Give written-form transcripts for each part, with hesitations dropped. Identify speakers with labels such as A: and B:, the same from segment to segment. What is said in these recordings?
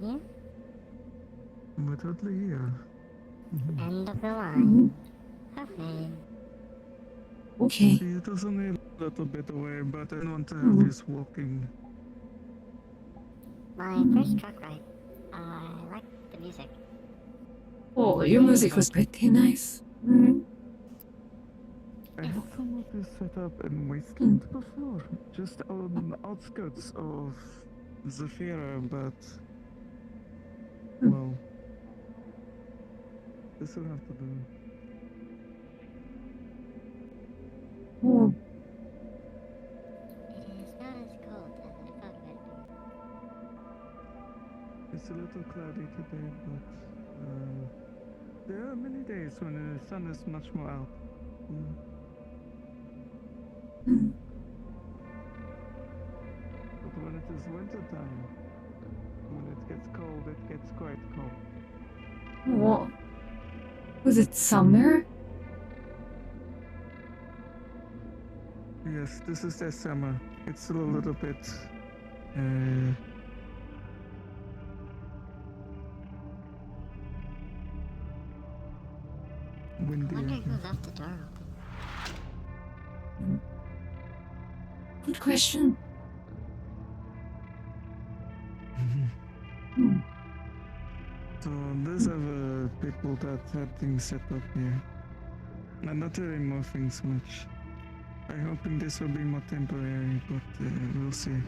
A: here?
B: We're totally here.
A: End of the line. Okay.
C: Okay.
B: See, it was only a little bit away, but I don't want to have you walking.
A: My first truck ride. I like the music.
C: Oh, your music was pretty nice.
B: I have some of this set up in Wasteland before, just on the outskirts of Zafira, but well, this will have to do.
C: Oh,
A: It is not as cold as I thought it would be.
B: It's a little cloudy today, but there are many days when the sun is much more out. But when it is winter time, when it gets cold, it gets quite cold.
C: what? Was it summer?
B: Yes, this is their summer. It's still a little bit windy.
A: I wonder who left the door open.
C: Good question.
B: So these are the people that had things set up here. I'm not really moving so much. I'm hoping this will be more temporary, but we'll see.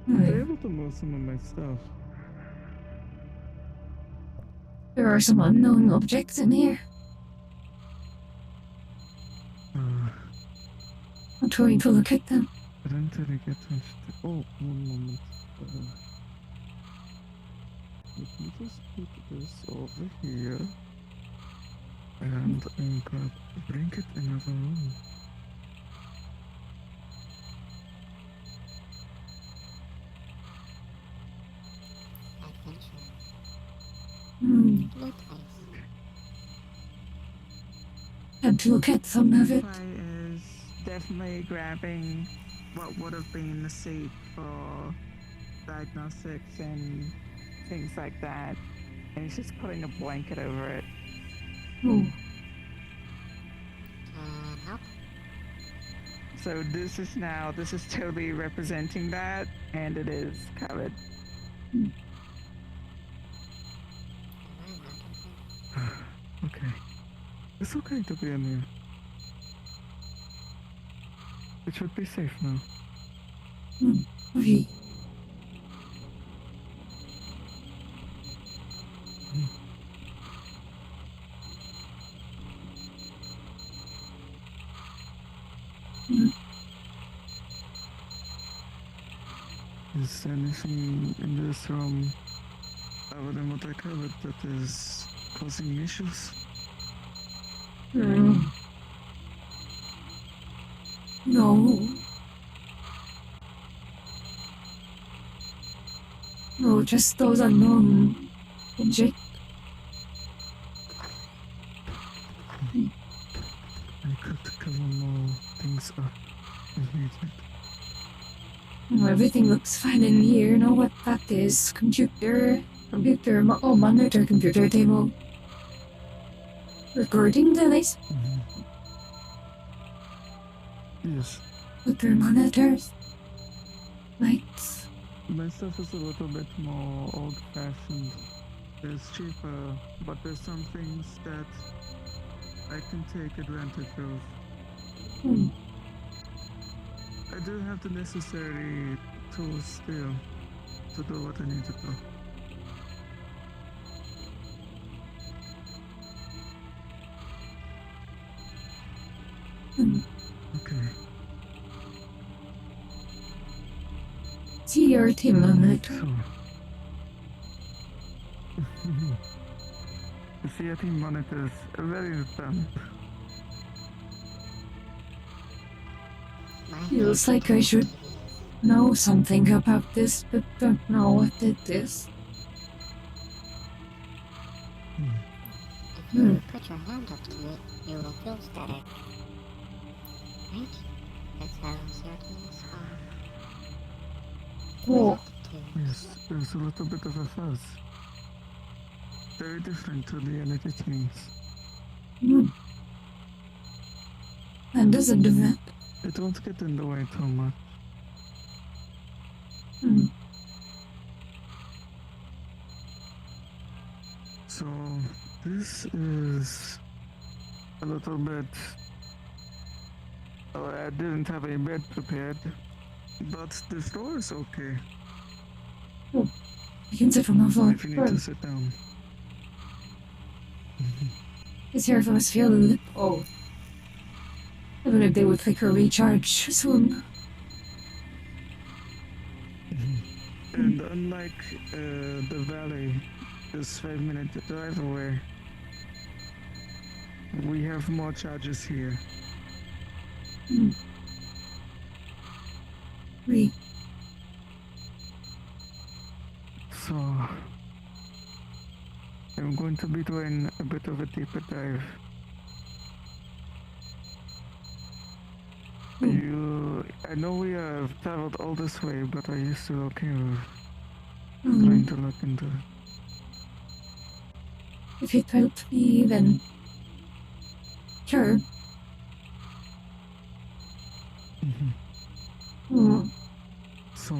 B: They're able to move some of my stuff.
C: There are some unknown objects in here. I'm trying to look at them.
B: I don't really get touched. Oh, one moment. Let me just put this over here. And I'm gonna bring it in another room.
A: Adventure.
C: Hmm.
A: New place.
C: Had to look at some of it.
D: Nikolai is definitely grabbing what would have been the seat for diagnostics and things like that. And he's just putting a blanket over it.
C: Oh.
A: Can help?
D: So this is totally representing that, and it is covered.
B: Okay. It's okay to be in here. It should be safe now.
C: Okay.
B: Is there anything in this room other than what I covered that is causing issues?
C: No. No, just those unknown objects.
B: I could cover more things up if needed.
C: Everything looks fine in here. Know what that is? Computer, monitor, computer table. Recording device?
B: Yes.
C: With their monitors. Lights.
B: My stuff is a little bit more old-fashioned. It's cheaper, but there's some things that I can take advantage of. I do have the necessary tools still to do what I need to do. Okay.
C: CRT monitor.
B: So. The CRT monitors are very fun.
C: Feels like I should know something about this, but don't know what it is.
A: If you put your hand up to it, you will feel static. Right? That's how certain are.
C: Oh.
A: Without
B: Yes, there's a little bit of a fuzz. Very different to the LED things.
C: And doesn't do that.
B: It won't get in the way too much. So, this is a little bit... Oh, I didn't have a bed prepared, but the floor is okay.
C: You can sit on the floor.
B: If you need to sit down.
C: His hair must feel. Oh. I believe they would take her recharge soon.
B: And unlike the valley, just 5-minute drive away, we have more charges here.
C: We.
B: So, I'm going to be doing a bit of a deeper dive. I know we have traveled all this way, but are you still okay with trying to look into it?
C: If it helped me, then. Sure.
B: So,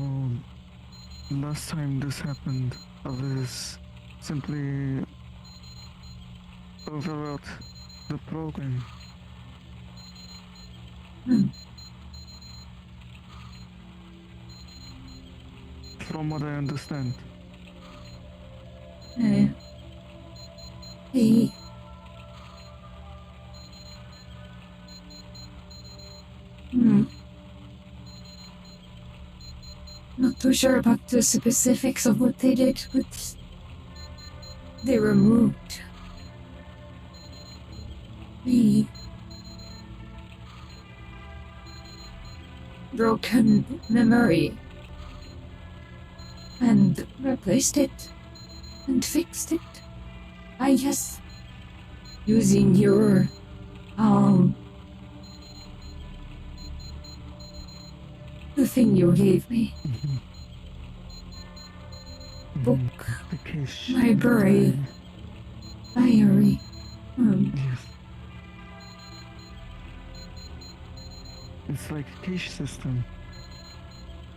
B: last time this happened, I was simply overwrote the program. From what I understand.
C: Hey. Not too sure about the specifics of what they did, but they removed the broken memory and replaced it and fixed it. I guess using your the thing you gave me. Book,
B: The cache.
C: library, diary.
B: Yes. It's like a cache system,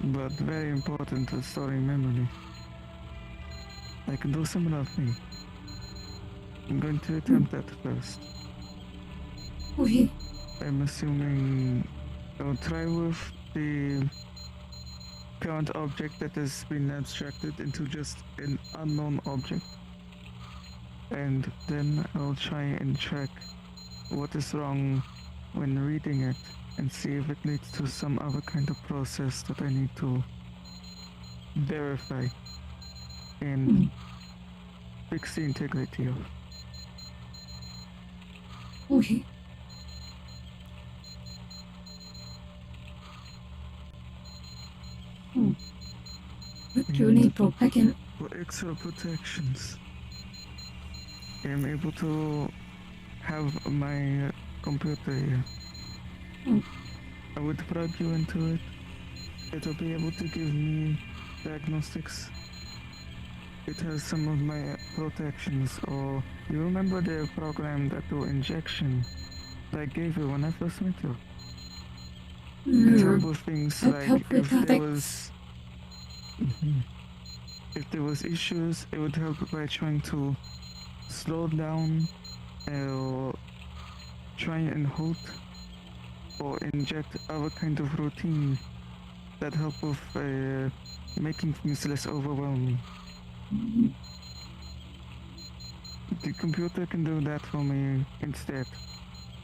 B: but very important to storing memory. I can do similar thing. I'm going to attempt that first.
C: Okay.
B: I'm assuming I'll try with the current object that has been abstracted into just an unknown object. And then I'll try and check what is wrong when reading it and see if it leads to some other kind of process that I need to verify and fix the integrity of.
C: Okay. What do you need for packing?
B: For extra protections, I'm able to have my computer here. I would plug you into it. It'll be able to give me diagnostics. It has some of my protections, or you remember the program that do injection that I gave you when I first met you? It helped with things
C: That
B: like
C: help with
B: if there
C: ethics.
B: was if there was issues, it would help by trying to slow down or try and halt or inject other kind of routine that help with making things less overwhelming. The computer can do that for me instead.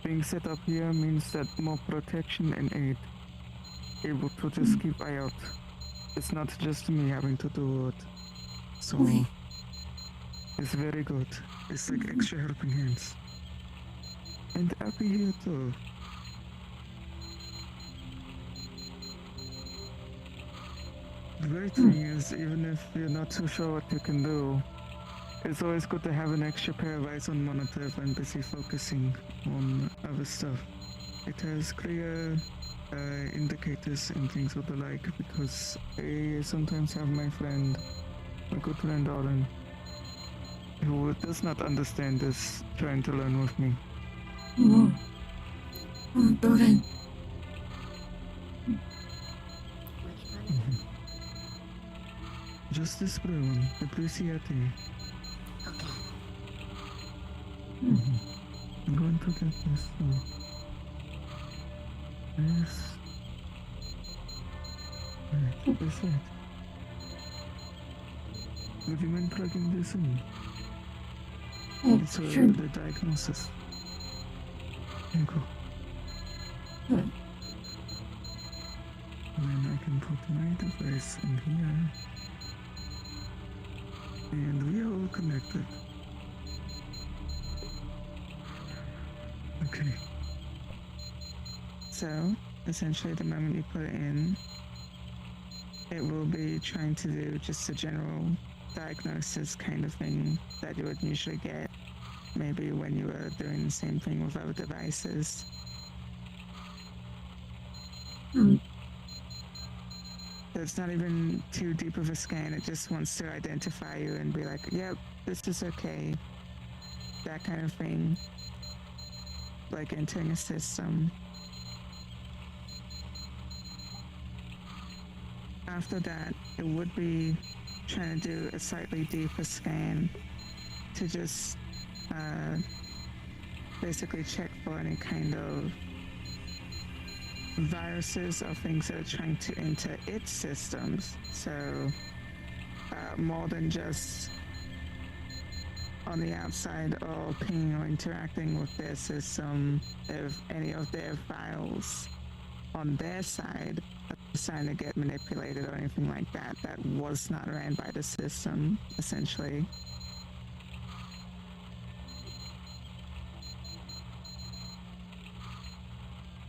B: Being set up here means that more protection and aid. Able to just keep eye out. It's not just me having to do it. So it's very good. It's like extra helping hands. And Api here too. The great thing is, even if you're not too sure what you can do, it's always good to have an extra pair of eyes on monitor when busy focusing on other stuff. It has clear indicators and things of the like, because I sometimes have my friend, my good friend Alan, who does not understand this, trying to learn with me.
C: Oh. Oh, Doran.
A: Which one?
B: Just this blue one, the blue Siati.
A: Okay.
B: I'm going to get this. Yes. Right, this it. Would you mind plugging this in?
C: Oh,
B: It's
C: sure.
B: the diagnosis. There you go.
C: Good.
B: And then I can put my device in here. And we are all connected. Okay. So, essentially the moment you put it in, it will be trying to do just a general diagnosis kind of thing that you would usually get maybe when you were doing the same thing with other devices.
C: Mm.
B: So it's not even too deep of a scan, it just wants to identify you and be like, yep, this is okay. That kind of thing. Like entering a system. After that, it would be trying to do a slightly deeper scan to just basically check for any kind of viruses or things that are trying to enter its systems. So more than just on the outside or pinging or interacting with their system, if any of their files on their side are starting to get manipulated or anything like that, that was not ran by the system, essentially.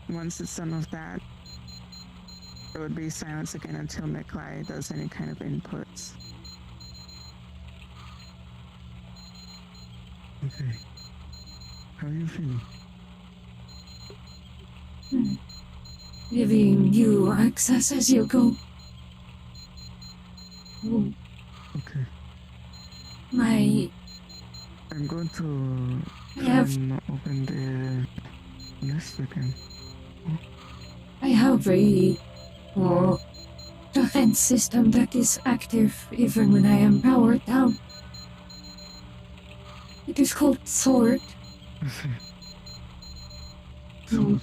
B: Once it's done with that, it would be silence again until Nikolai does any kind of inputs. Okay. How are you feeling?
C: Giving you access as you go. Oh,
B: Okay.
C: my...
B: I'm going to
C: I
B: try
C: have...
B: and open the list again.
C: I have a... defense system that is active even when I am powered down. It is called Sword.
B: I see. Sword.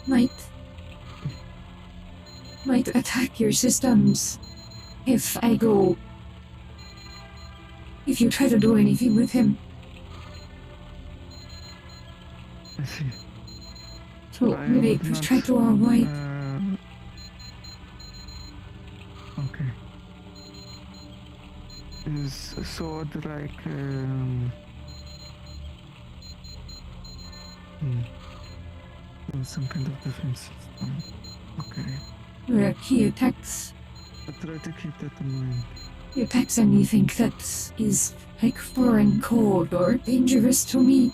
C: Might attack your systems if I go. If you try to do anything with him.
B: I see.
C: So
B: I
C: maybe
B: would
C: just
B: not,
C: try to avoid.
B: Okay. Is a sword like some kind of defense system? Okay.
C: Where he attacks.
B: I try to keep that in mind.
C: He attacks anything that is like foreign cold or dangerous to me.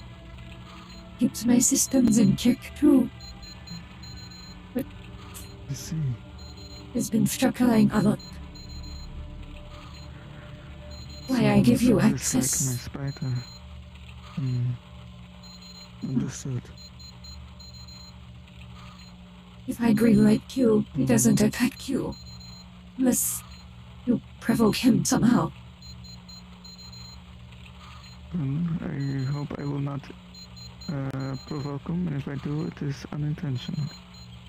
C: Keeps my systems in check too.
B: I see.
C: Has been struggling a lot. Why I
B: So
C: give you
B: sword is
C: access.
B: like my spider. Understood.
C: If I greenlight you, he doesn't attack you. Unless you provoke him somehow.
B: I hope I will not provoke him, and if I do, it is unintentional.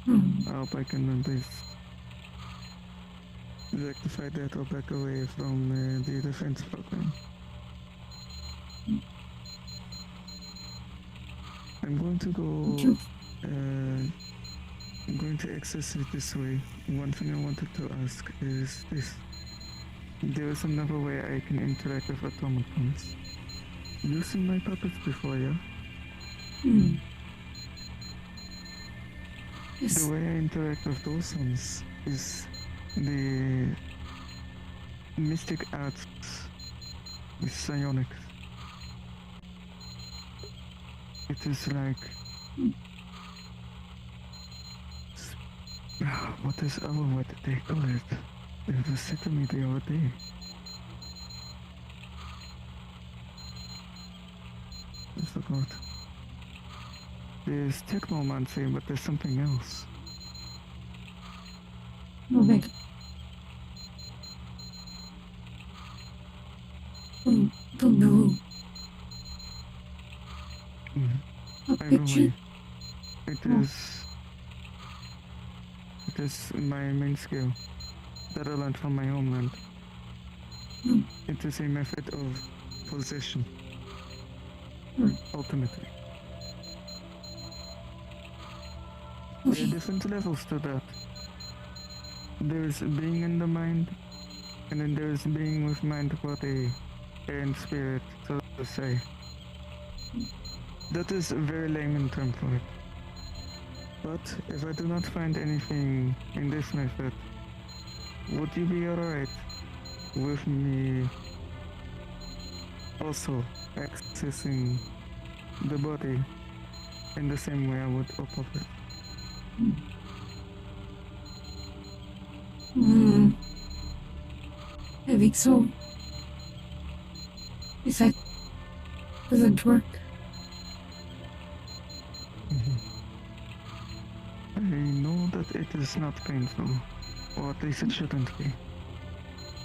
B: I hope I can at least rectify that or back away from the defense program. I'm going to go. I'm going to access it this way. One thing I wanted to ask is this. There is another way I can interact with automatons. You've seen my puppets before, yeah?
C: Yes.
B: The way I interact with those ones is the mystic arts, the psionics. It is like What is our what they call it? It was said to me the other day. I forgot. There's technomancy, but there's something else.
C: Oh, wait. Oh, don't know. A
B: Either
C: picture?
B: way, it is my main skill that I learned from my homeland.
C: Hmm.
B: It is a method of possession. Ultimately. There are
C: Okay.
B: different levels to that. There's being in the mind, and then there's being with mind, body, and spirit, so to say. That is a very layman term for it. But if I do not find anything in this method, would you be alright with me also accessing the body in the same way I would a puppet?
C: I think so. If that doesn't work,
B: I know that it is not painful, or at least it shouldn't be.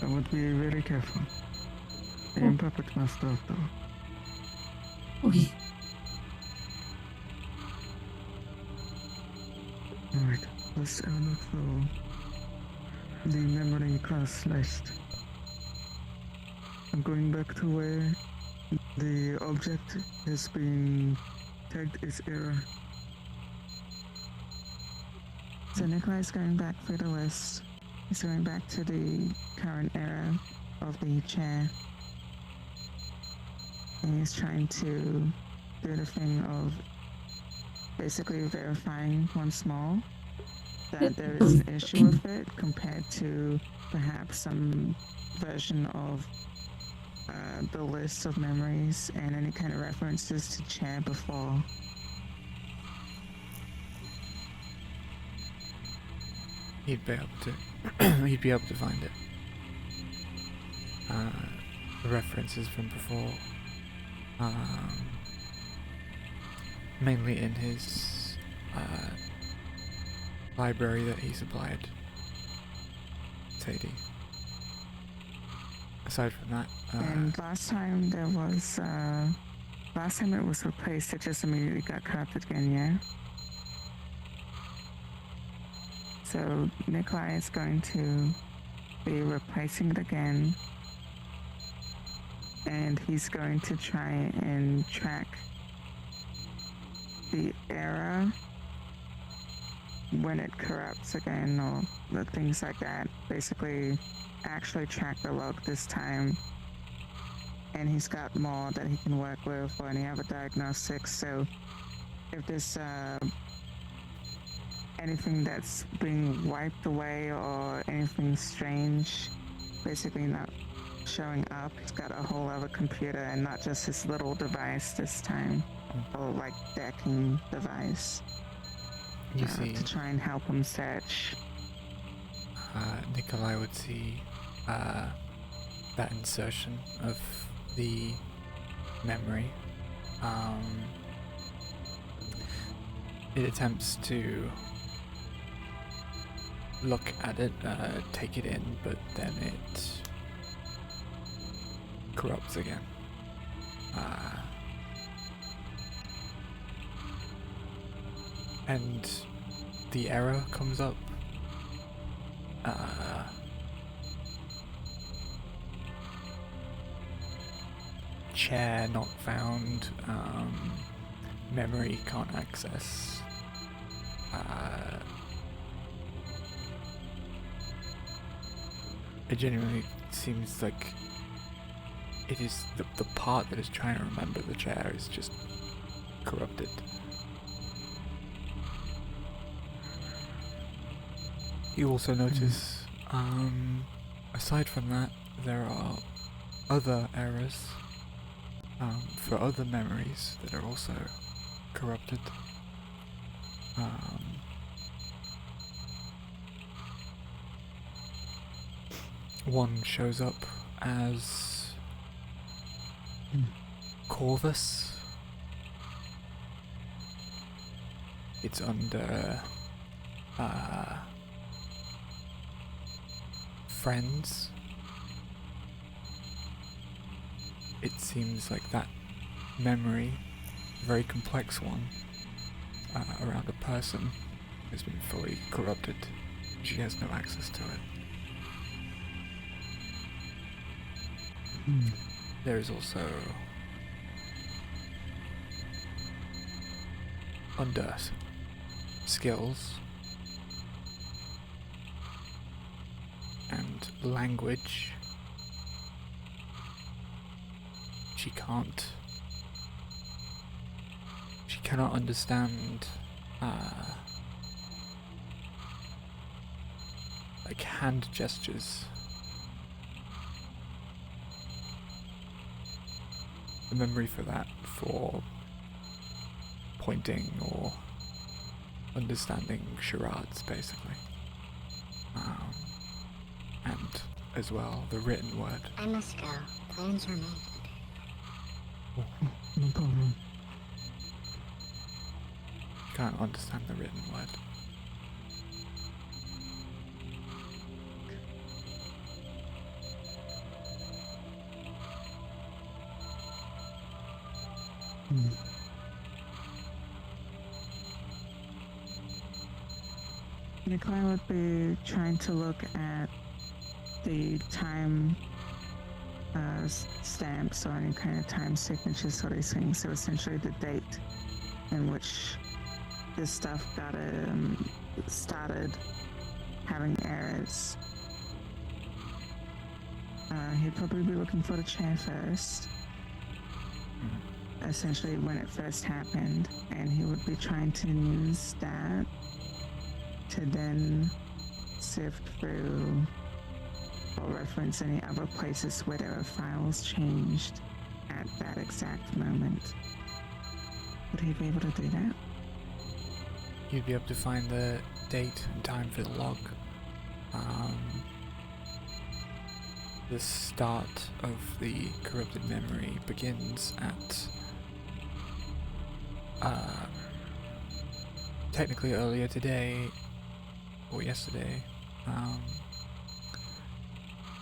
B: I would be very careful. I am puppet master though.
C: okay.
B: Alright, let's have a look through the memory class list. I'm going back to where the object has been tagged as error.
D: So Nikolai's going back through the list. He's going back to the current era of the chair. And he's trying to do the thing of basically verifying once more that there is an issue with it compared to perhaps some version of the list of memories and any kind of references to chair before.
E: He'd be able to. He'd be able to find it. The references from before. Mainly in his library that he supplied Sadi. Aside from that,
D: And last time it was replaced, it just immediately got corrupted again, yeah? So Nikolai is going to be replacing it again. And he's going to try and track the error when it corrupts again or the things like that. Basically actually track the log this time. And he's got more that he can work with or any other diagnostics. So if there's anything that's being wiped away or anything strange, basically not showing up, he's got a whole other computer and not just his little device this time, or like decking device,
E: you see,
D: to try and help him search.
E: Nikolai would see that insertion of the memory. It attempts to look at it, take it in, but then it corrupts again. And the error comes up. Chair not found. Memory can't access. It genuinely seems like it is the part that is trying to remember the chair is just corrupted. You also notice, aside from that, there are other errors for other memories that are also corrupted. one shows up as Corvus. It's under friends. It seems like that memory, a very complex one, around a person, has been fully corrupted. She has no access to it. There is also under skills and language. She cannot understand like hand gestures. The memory for that, for pointing or understanding charades, basically. And as well, the written word.
A: I must go. Plans are made.
B: No problem.
E: You can't understand the written word.
D: Nikolai would be trying to look at the time stamps or any kind of time signature sort of thing. So essentially the date in which this stuff got started having errors. He'd probably be looking for the chair first. Essentially when it first happened, and he would be trying to use that to then sift through or reference any other places where there are files changed at that exact moment. Would he be able to do that?
E: You'd be able to find the date and time for the log. The start of the corrupted memory begins at technically earlier today or yesterday,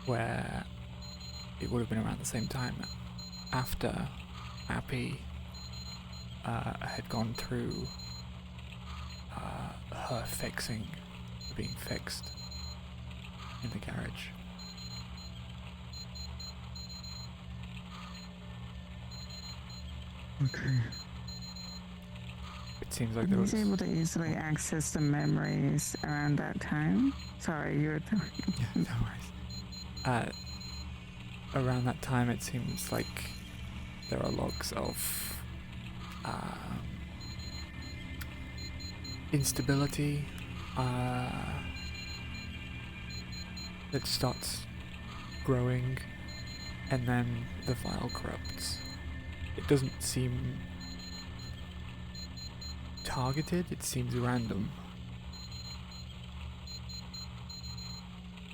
E: where it would have been around the same time after Api had gone through her being fixed in the garage.
B: Okay.
E: It seems like there was...
D: He's able to easily access the memories around that time. Sorry, you were talking.
E: Yeah, no worries. Around that time, it seems like there are logs of instability that starts growing, and then the file corrupts. It doesn't seem targeted, it seems random.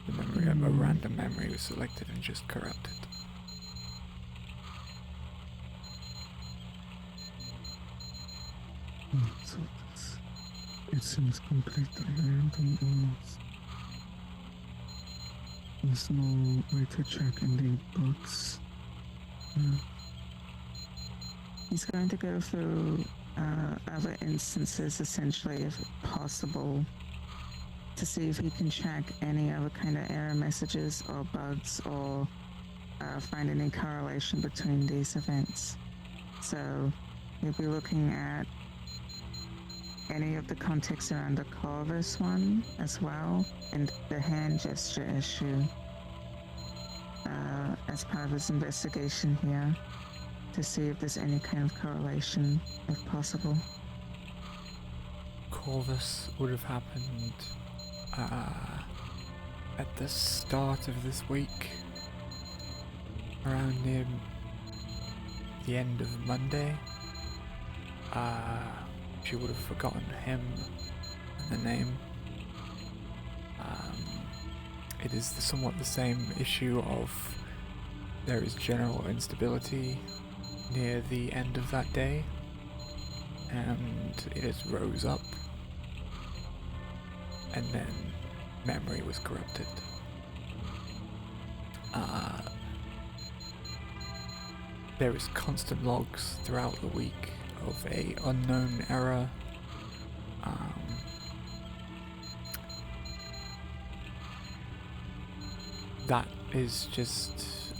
E: The memory, a random memory was selected and just corrupted.
B: So it seems completely random almost. There's no way to check in the books.
D: He's going to go through other instances, essentially, if possible, to see if he can track any other kind of error messages or bugs or find any correlation between these events. So he'll be looking at any of the context around the Corvus one as well, and the hand gesture issue as part of his investigation here, to see if there's any kind of correlation, if possible.
E: Corvus would have happened at the start of this week, around near the end of Monday. She would have forgotten him and the name. it is somewhat the same issue of there is general instability near the end of that day, and it has rose up, and then memory was corrupted. There is constant logs throughout the week of a unknown error. That is just,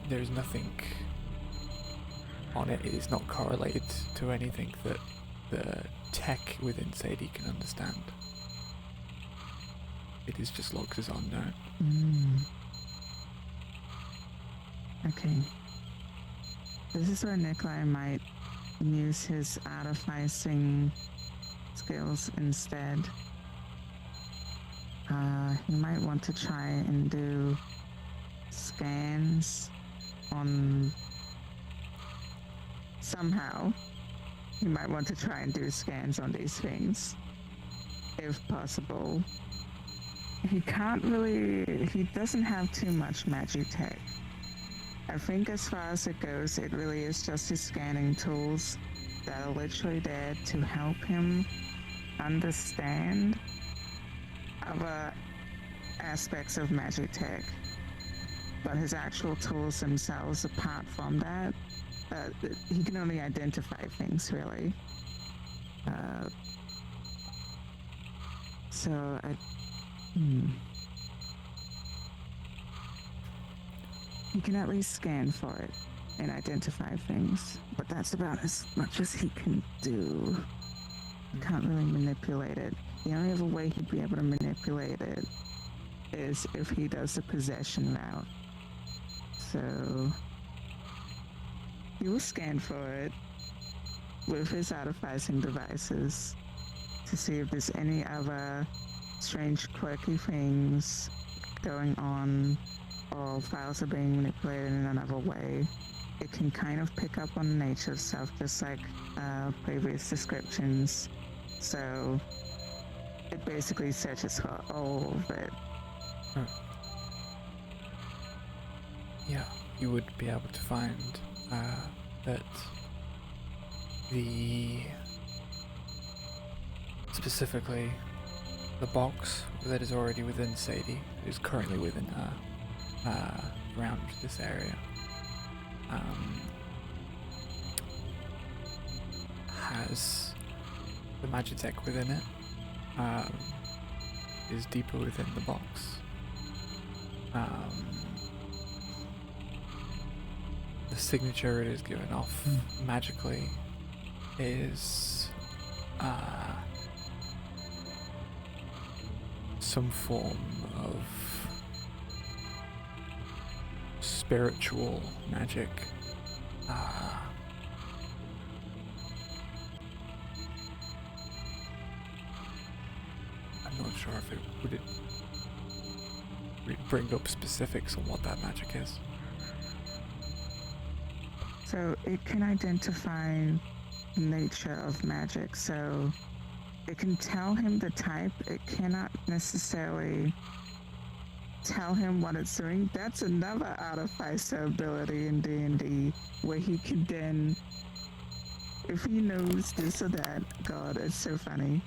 E: there is nothing on it. It is not correlated to anything that the tech within Sadi can understand. It is just logged as unknown.
D: Okay. This is where Nikolai might use his artificing skills instead. He might want to try and do scans on... Somehow, he might want to try and do scans on these things, if possible. He can't really... He doesn't have too much magic tech. I think as far as it goes, it really is just his scanning tools that are literally there to help him understand other aspects of magic tech. But his actual tools themselves, apart from that, he can only identify things, really. He can at least scan for it and identify things, but that's about as much as he can do. Can't really manipulate it. The only other way he'd be able to manipulate it is if he does the possession route. So he will scan for it with his artificing devices to see if there's any other strange, quirky things going on, or files are being manipulated in another way. It can kind of pick up on the nature of stuff, just like previous descriptions. So it basically searches for all of it.
E: Yeah, you would be able to find that specifically the box that is already within Sadi, is currently within her, around this area, has the magitech within it, is deeper within the box. The signature it is given off magically is some form of spiritual magic. I'm not sure if it would bring up specifics on what that magic is.
D: So it can identify the nature of magic, so it can tell him the type. It cannot necessarily tell him what it's doing. That's another artificer ability in D&D, where he can then, if he knows this or that, God, it's so funny.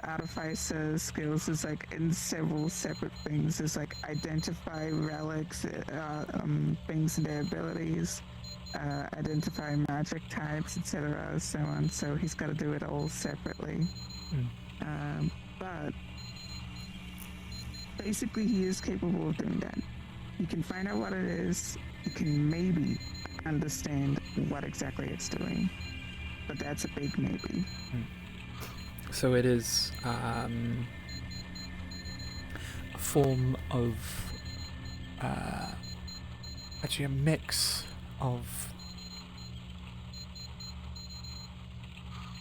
D: Artificer skills is like in several separate things. It's like identify relics, things and their abilities, identify magic types, etc., so on. So he's got to do it all separately. But basically, he is capable of doing that. He can find out what it is. He can maybe understand what exactly it's doing, but that's a big maybe.
E: So it is a form of actually a mix of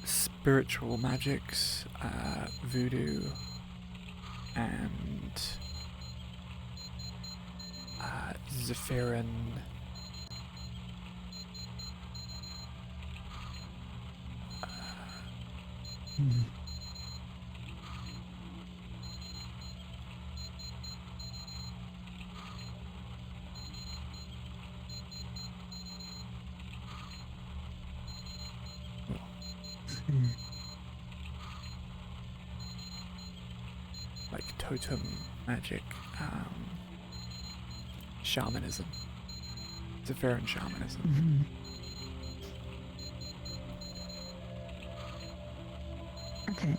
E: spiritual magics, voodoo, and Zephyrin. like totem magic, shamanism. Zephyrin shamanism.
D: Okay.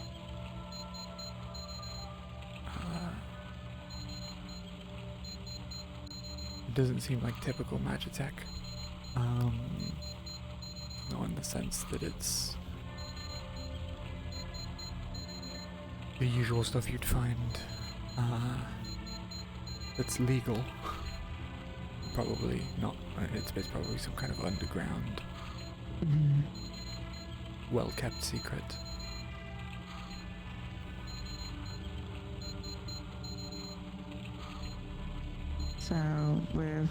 E: It doesn't seem like typical Magitech. No, in the sense that it's the usual stuff you'd find that's legal. Probably not. It's probably some kind of underground, well-kept secret.
D: So, with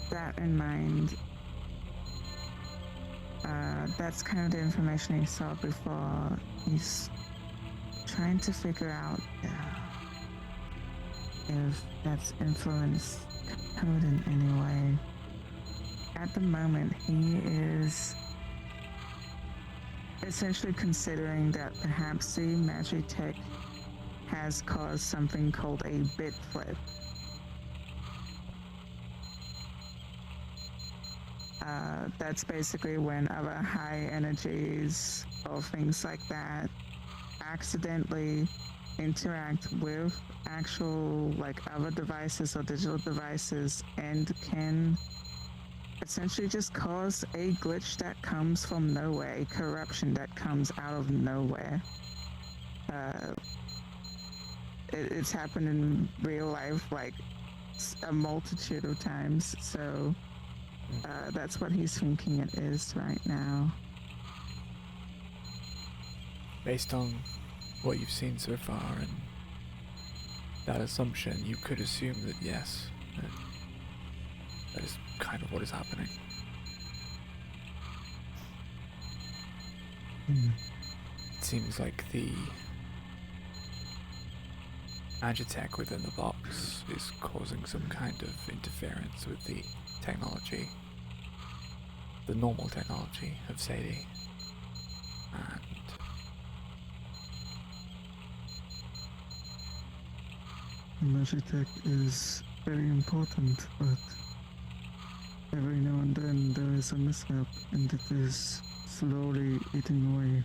D: that in mind, that's kind of the information he saw before. He's trying to figure out if that's influenced code in any way. At the moment, he is essentially considering that perhaps the Magitech has caused something called a bit flip. That's basically when other high energies or things like that accidentally interact with actual like other devices or digital devices and can essentially just cause a glitch that comes from nowhere, a corruption that comes out of nowhere. It's happened in real life like a multitude of times, so that's what he's thinking it is right now.
E: Based on what you've seen so far and that assumption, you could assume that yes, that is kind of what is happening. It seems like the Magitech within the box is causing some kind of interference with the technology, the normal technology of Sadi, and
B: Magitech is very important, but every now and then there is a mishap and it is slowly eating away.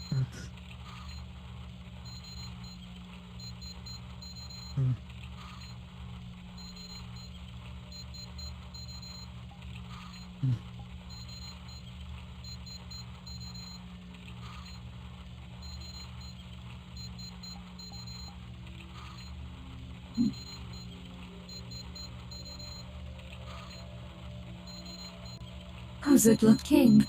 B: But
C: How's it looking?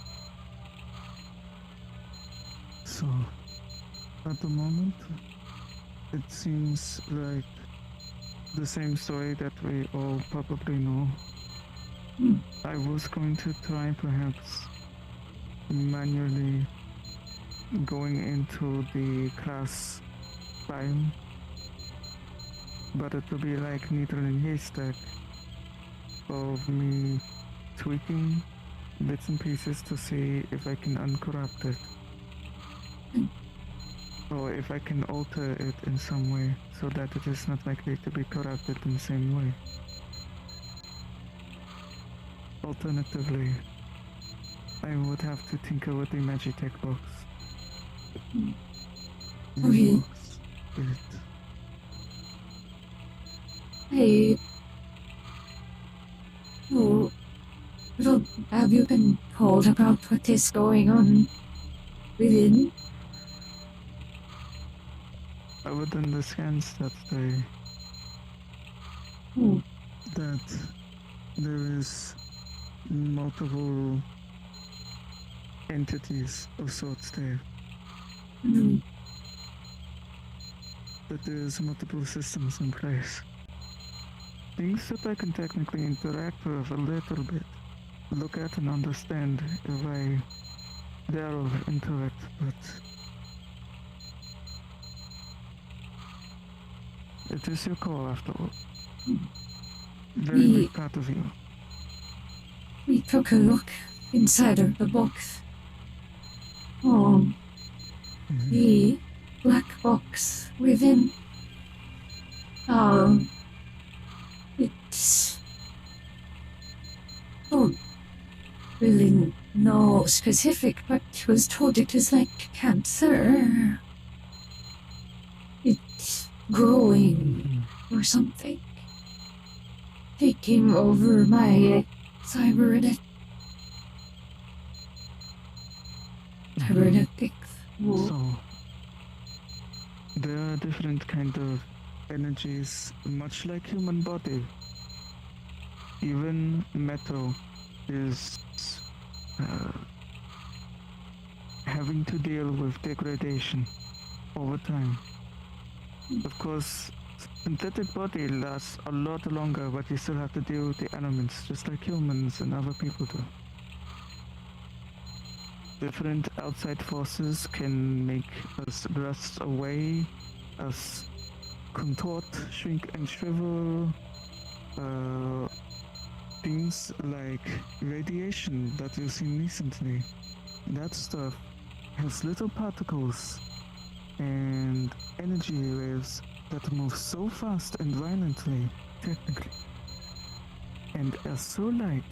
B: so, at the moment, it seems like the same story that we all probably know. I was going to try perhaps manually going into the class file, but it will be like needle in haystack of me tweaking bits and pieces to see if I can uncorrupt it. Or if I can alter it in some way so that it is not likely to be corrupted in the same way. Alternatively, I would have to tinker with the Magitech box.
C: Okay.
B: Box.
C: Hey. Oh. Well, have you been told about what is going on within?
B: Other than the scans that they
C: Oh.
B: that there is multiple entities of sorts there. That there is multiple systems in place. Things that I can technically interact with a little bit, look at and understand if I delve into it, but it is your call after all. Very big part of you.
C: We took a look inside of the box. Oh, the black box within. It's don't really know specific, but was told it is like cancer. It's growing or something. Taking over my cybernetics.
B: So, there are different kind of energies, much like human body. Even metal is having to deal with degradation over time. Of course, synthetic body lasts a lot longer, but you still have to deal with the elements, just like humans and other people do. Different outside forces can make us rust away, us contort, shrink and shrivel. Things like radiation that we've seen recently. That stuff has little particles and energy waves that move so fast and violently, technically, and are so light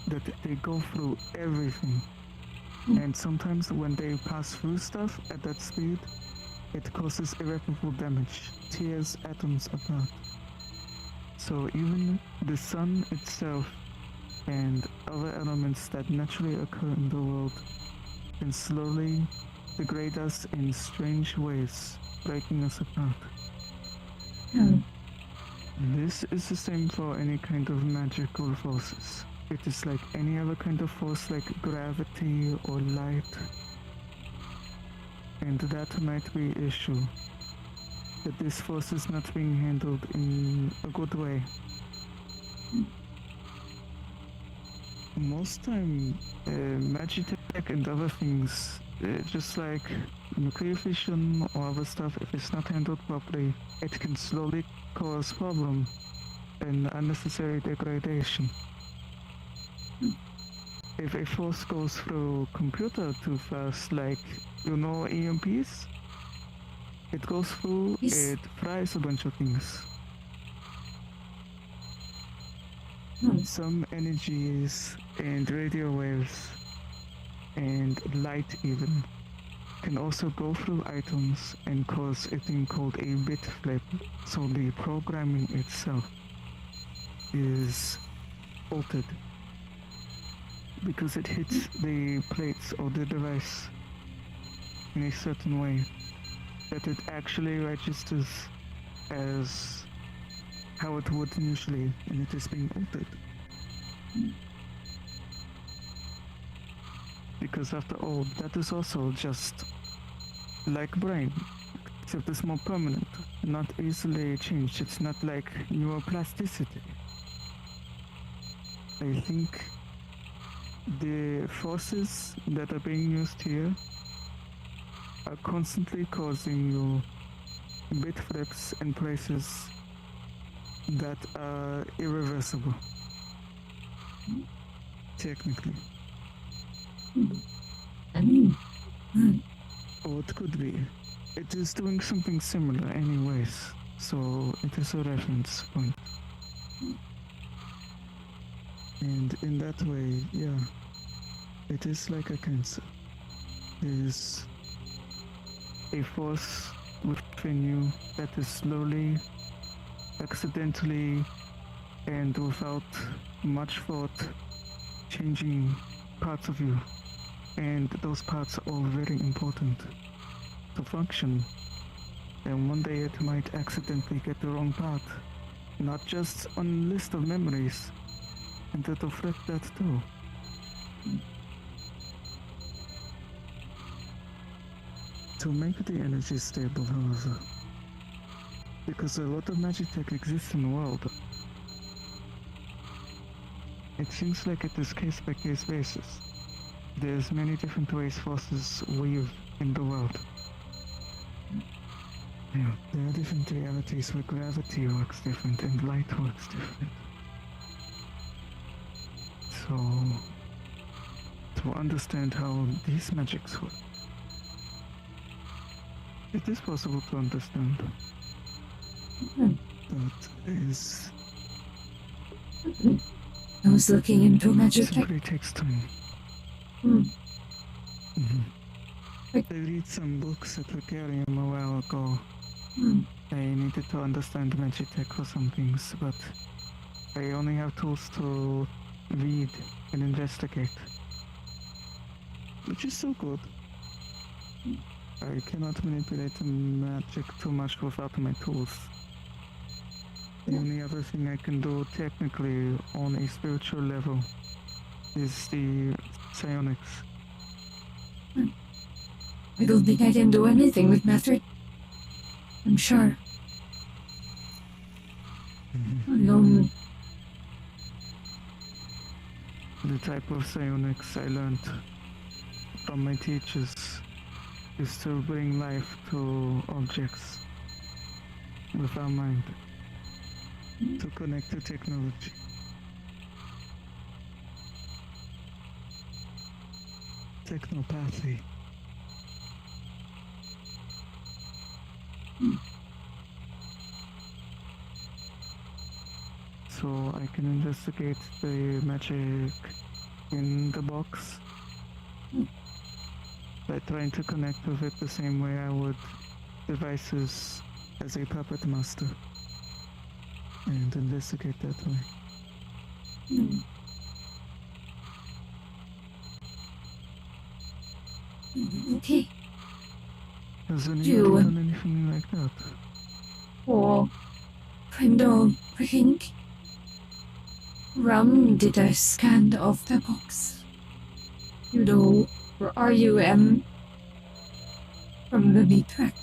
B: that they go through everything. And sometimes when they pass through stuff at that speed, it causes irreparable damage, tears atoms apart. So even the sun itself and other elements that naturally occur in the world can slowly degrade us in strange ways, breaking us apart. This is the same for any kind of magical forces. It is like any other kind of force like gravity or light. And that might be an issue. That this force is not being handled in a good way. Most time, magitech and other things, just like nuclear fission or other stuff, if it's not handled properly, it can slowly cause problem and unnecessary degradation. If a force goes through computer too fast, like, EMPs, it goes through,
C: Yes.
B: it fries a bunch of things. Some energies and radio waves and light even can also go through items and cause a thing called a bit flip. So the programming itself is altered because it hits the plates of the device in a certain way that it actually registers as how it would usually, and it is being altered. Because after all, that is also just like brain, except it's more permanent, not easily changed. It's not like neuroplasticity. I think the forces that are being used here are constantly causing you bit flips in places that are irreversible. Technically. Or it could be. It is doing something similar anyways, so it is a reference point. And in that way, yeah, it is like a cancer. There is a force within you that is slowly, accidentally, and without much thought, changing parts of you. And those parts are all very important to function. And one day it might accidentally get the wrong part, not just on a list of memories, and it'll flip that too. To make the energy stable, however, because a lot of magic tech exists in the world, it seems like it is case-by-case basis. There's many different ways forces weave in the world. Yeah, there are different realities where gravity works different and light works different. So, to understand how these magics work. It is possible to understand. That is...
C: I was looking into magic.
B: simply takes time.
C: Hmm.
B: I read some books at Aquarium a while ago.
C: Hmm.
B: I needed to understand Magitech for some things, but I only have tools to read and investigate. Which is so good. I cannot manipulate the magic too much without my tools. The only other thing I can do technically on a spiritual level is the psionics.
C: I don't think I can do anything with matter. I'm sure. Alone.
B: The type of psionics I learned from my teachers is to bring life to objects with our mind, to connect to technology. Technopathy. So I can investigate the magic in the box by trying to connect with it the same way I would devices as a puppet master, and investigate that way.
C: Okay.
B: Has
C: You-
B: anyone done anything like that?
C: Or kind of think Rum did a scan of the box. You know, or RUM from the Ekstrak.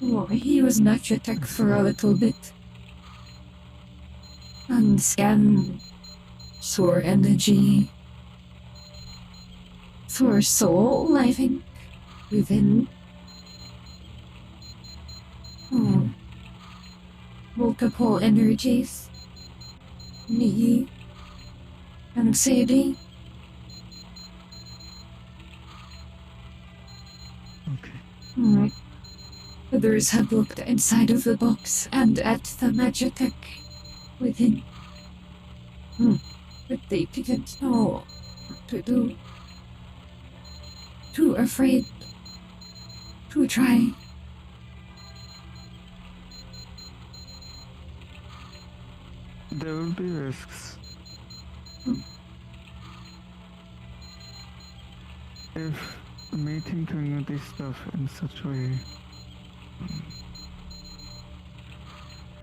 C: Oh, he was not attacked for a little bit. And scan Sore energy. Sore soul, I think. Within. Multiple energies. Me. And Sadi.
B: Okay.
C: Others have looked inside of the box and at the Magitech within. But they didn't know what to do. Too afraid to try.
B: There will be risks. If mating doing this stuff in such a way,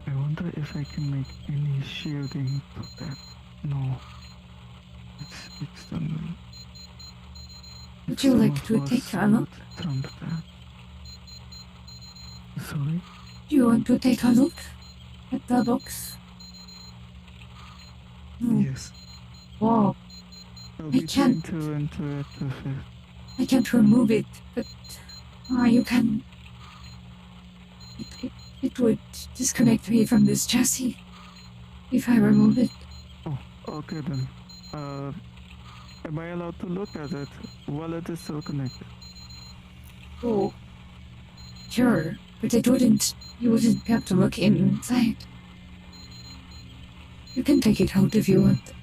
B: I wonder if I can make any shielding to that. No. It's done.
C: Would you like to take a look?
B: Trump that. Sorry?
C: Do you want to take a look at the box?
B: Yes.
C: Wow,
B: I'll
C: I
B: be trying
C: can't.
B: to interact with it.
C: I can't remove it, but you can. It would disconnect me from this chassis if I remove it.
B: Oh, okay then. Am I allowed to look at it while it is still connected?
C: Oh, sure, but you wouldn't be able to look inside. You can take it out if you want.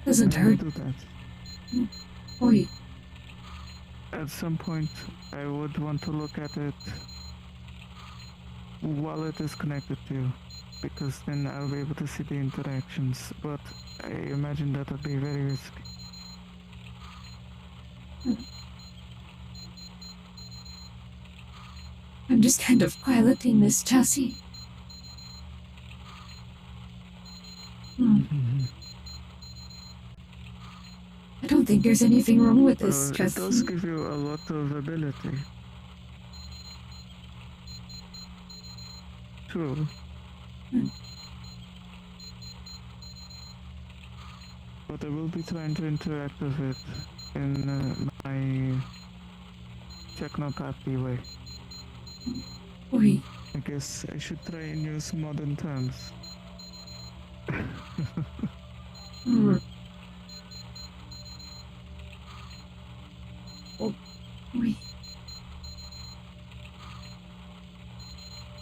C: Doesn't
B: I will
C: hurt.
B: do that.
C: Oi,
B: At some point, I would want to look at it while it is connected to you, because then I'll be able to see the interactions, but I imagine that would be very risky.
C: I'm just kind of piloting this chassis. I don't think there's anything wrong with this
B: It
C: chassis.
B: does give you a lot of ability. True. But I will be trying to interact with it in my technopathy way.
C: Oi,
B: I guess I should try and use modern terms.
C: Hmm. Oh, wait.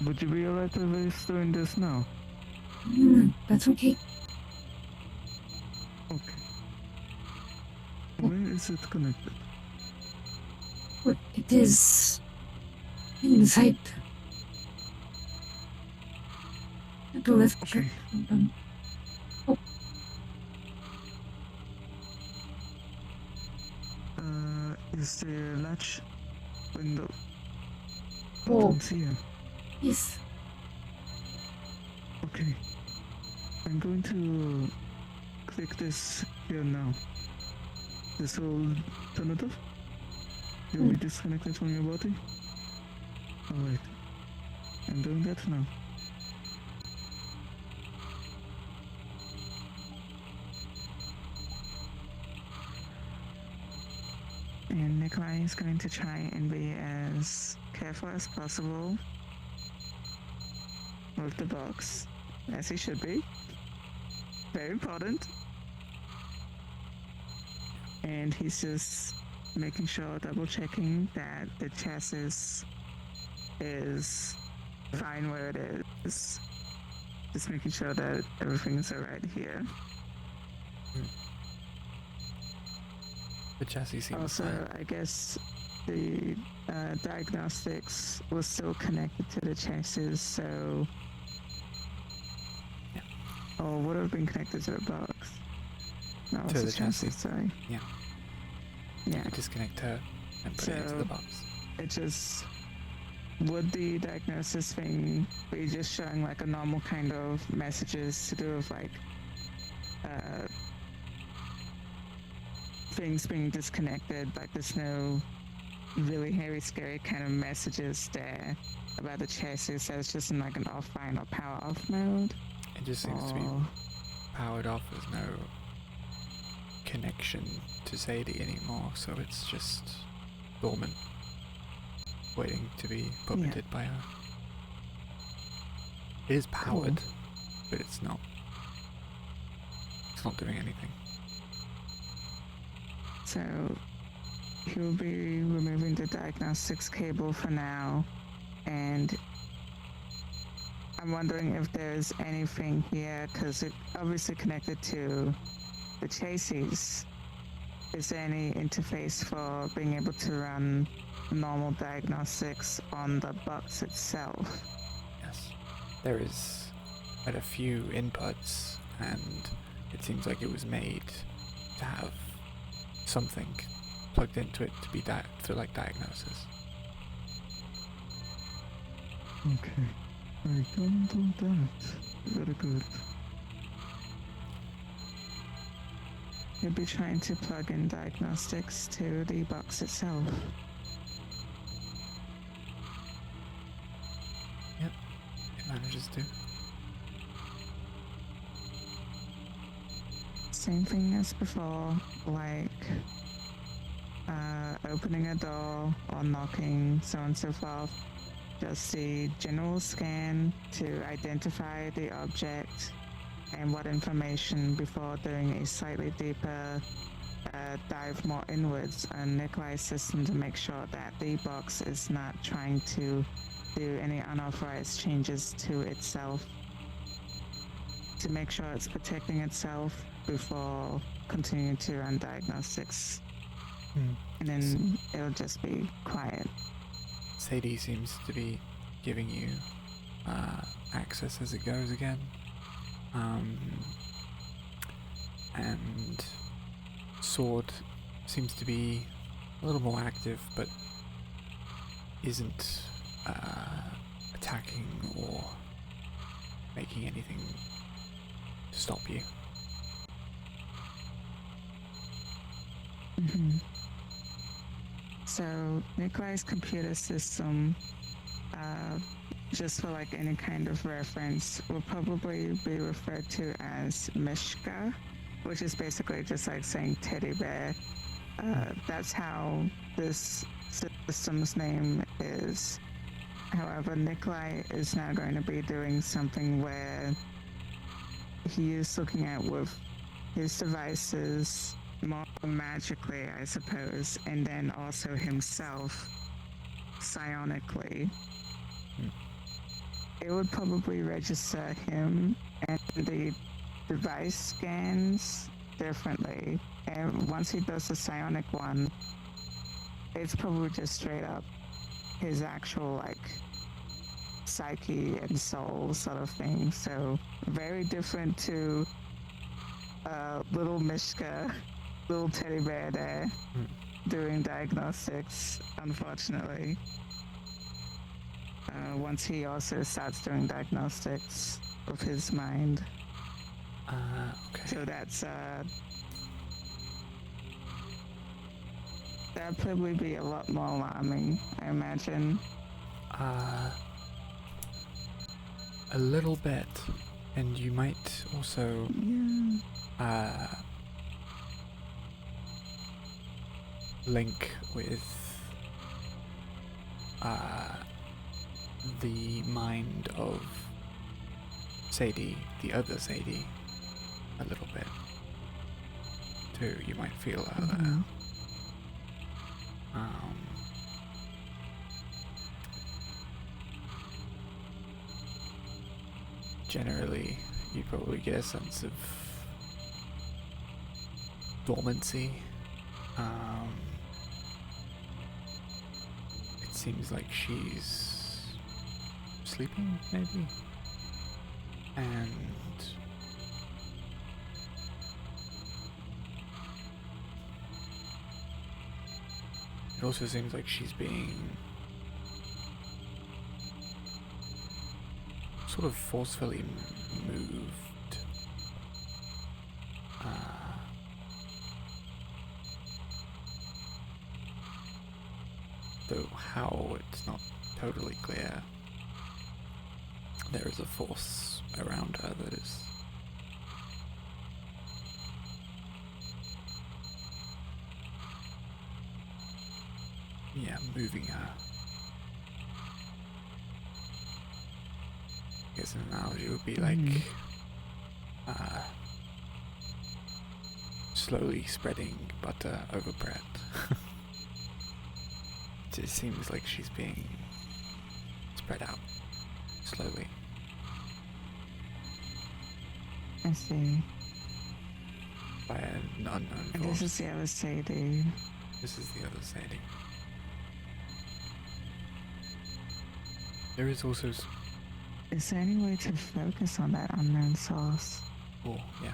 B: Would you be alright if I was doing this now?
C: That's okay.
B: Okay. Where is it connected?
C: But it is inside the left
B: Okay.
C: cheek. Oh,
B: Is there a latch window? I
C: Oh.
B: don't see it.
C: yes.
B: Okay. I'm going to click this here now. This will turn it off. You'll be disconnected from your body. Alright. I'm doing that now.
D: And Nikolai is going to try and be as careful as possible with the box, as he should be. Very important. And he's just making sure, double checking that the chassis is fine where it is. Just making sure that everything's alright here.
E: The chassis seems
D: Also,
E: fine.
D: I guess the diagnostics was still connected to the chassis, so...
E: Yeah.
D: Or would have been connected to the box. No,
E: To
D: it's
E: the chassis.
D: sorry.
E: Yeah.
D: Yeah,
E: Disconnect her and put it into
D: So-
E: the box.
D: it just... Would the diagnosis thing be just showing like a normal kind of messages to do with like... things being disconnected, like there's no really hairy, scary kind of messages there about the chassis, so it's just in like an offline or power off mode.
E: It just seems to be
D: Or-
E: powered off. There's no connection to Sadi anymore, so it's just dormant, waiting to be puppeted by her. It is powered, but it's not. It's not doing anything.
D: So he'll be removing the diagnostics cable for now, and I'm wondering if there's anything here, because it obviously connected to the chassis. Is there any interface for being able to run normal diagnostics on the box itself?
E: Yes. There is quite a few inputs, and it seems like it was made to have something plugged into it to be for like diagnosis.
B: Okay. I can do that. Very good.
D: You'll be trying to plug in diagnostics to the box itself.
E: It manages to.
D: Same thing as before, like opening a door or knocking, so on and so forth. Just the general scan to identify the object and what information before doing a slightly deeper dive more inwards on Nikolai's system to make sure that the box is not trying to do any unauthorized changes to itself. To make sure it's protecting itself before continuing to run diagnostics. And then it'll just be quiet.
E: Sadie seems to be giving you access as it goes again. And Sword seems to be a little more active, but isn't attacking or making anything to stop you.
D: So Nikolai's computer system, just for like any kind of reference, will probably be referred to as Mishka, which is basically just like saying teddy bear. That's how this system's name is, However, Nikolai is now going to be doing something where he is looking at with his devices more magically, I suppose, and then also himself psionically. It would probably register him and the device scans differently. And once he does the psionic one, it's probably just straight up his actual, like, psyche and soul sort of thing. So very different to little Mishka, little teddy bear there doing diagnostics, unfortunately. Once he also starts doing diagnostics of his mind.
E: Okay.
D: So that'd probably be a lot more alarming, I imagine.
E: A little bit, and you might also link with the mind of Sadi, the other Sadi, a little bit too. You might feel her there. Generally, you probably get a sense of dormancy. It seems like she's sleeping, maybe, and it also seems like she's being sort of forcefully moved. Though how, it's not totally clear. There is a force around her that is moving her. I guess an analogy would be like slowly spreading butter over bread. It just seems like she's being spread out slowly.
D: I see.
E: By an unknown
D: And
E: force.
D: this is the other Sadie.
E: This is the other Sadi. There is also
D: Is there any way to focus on that unknown source?
E: oh, yeah.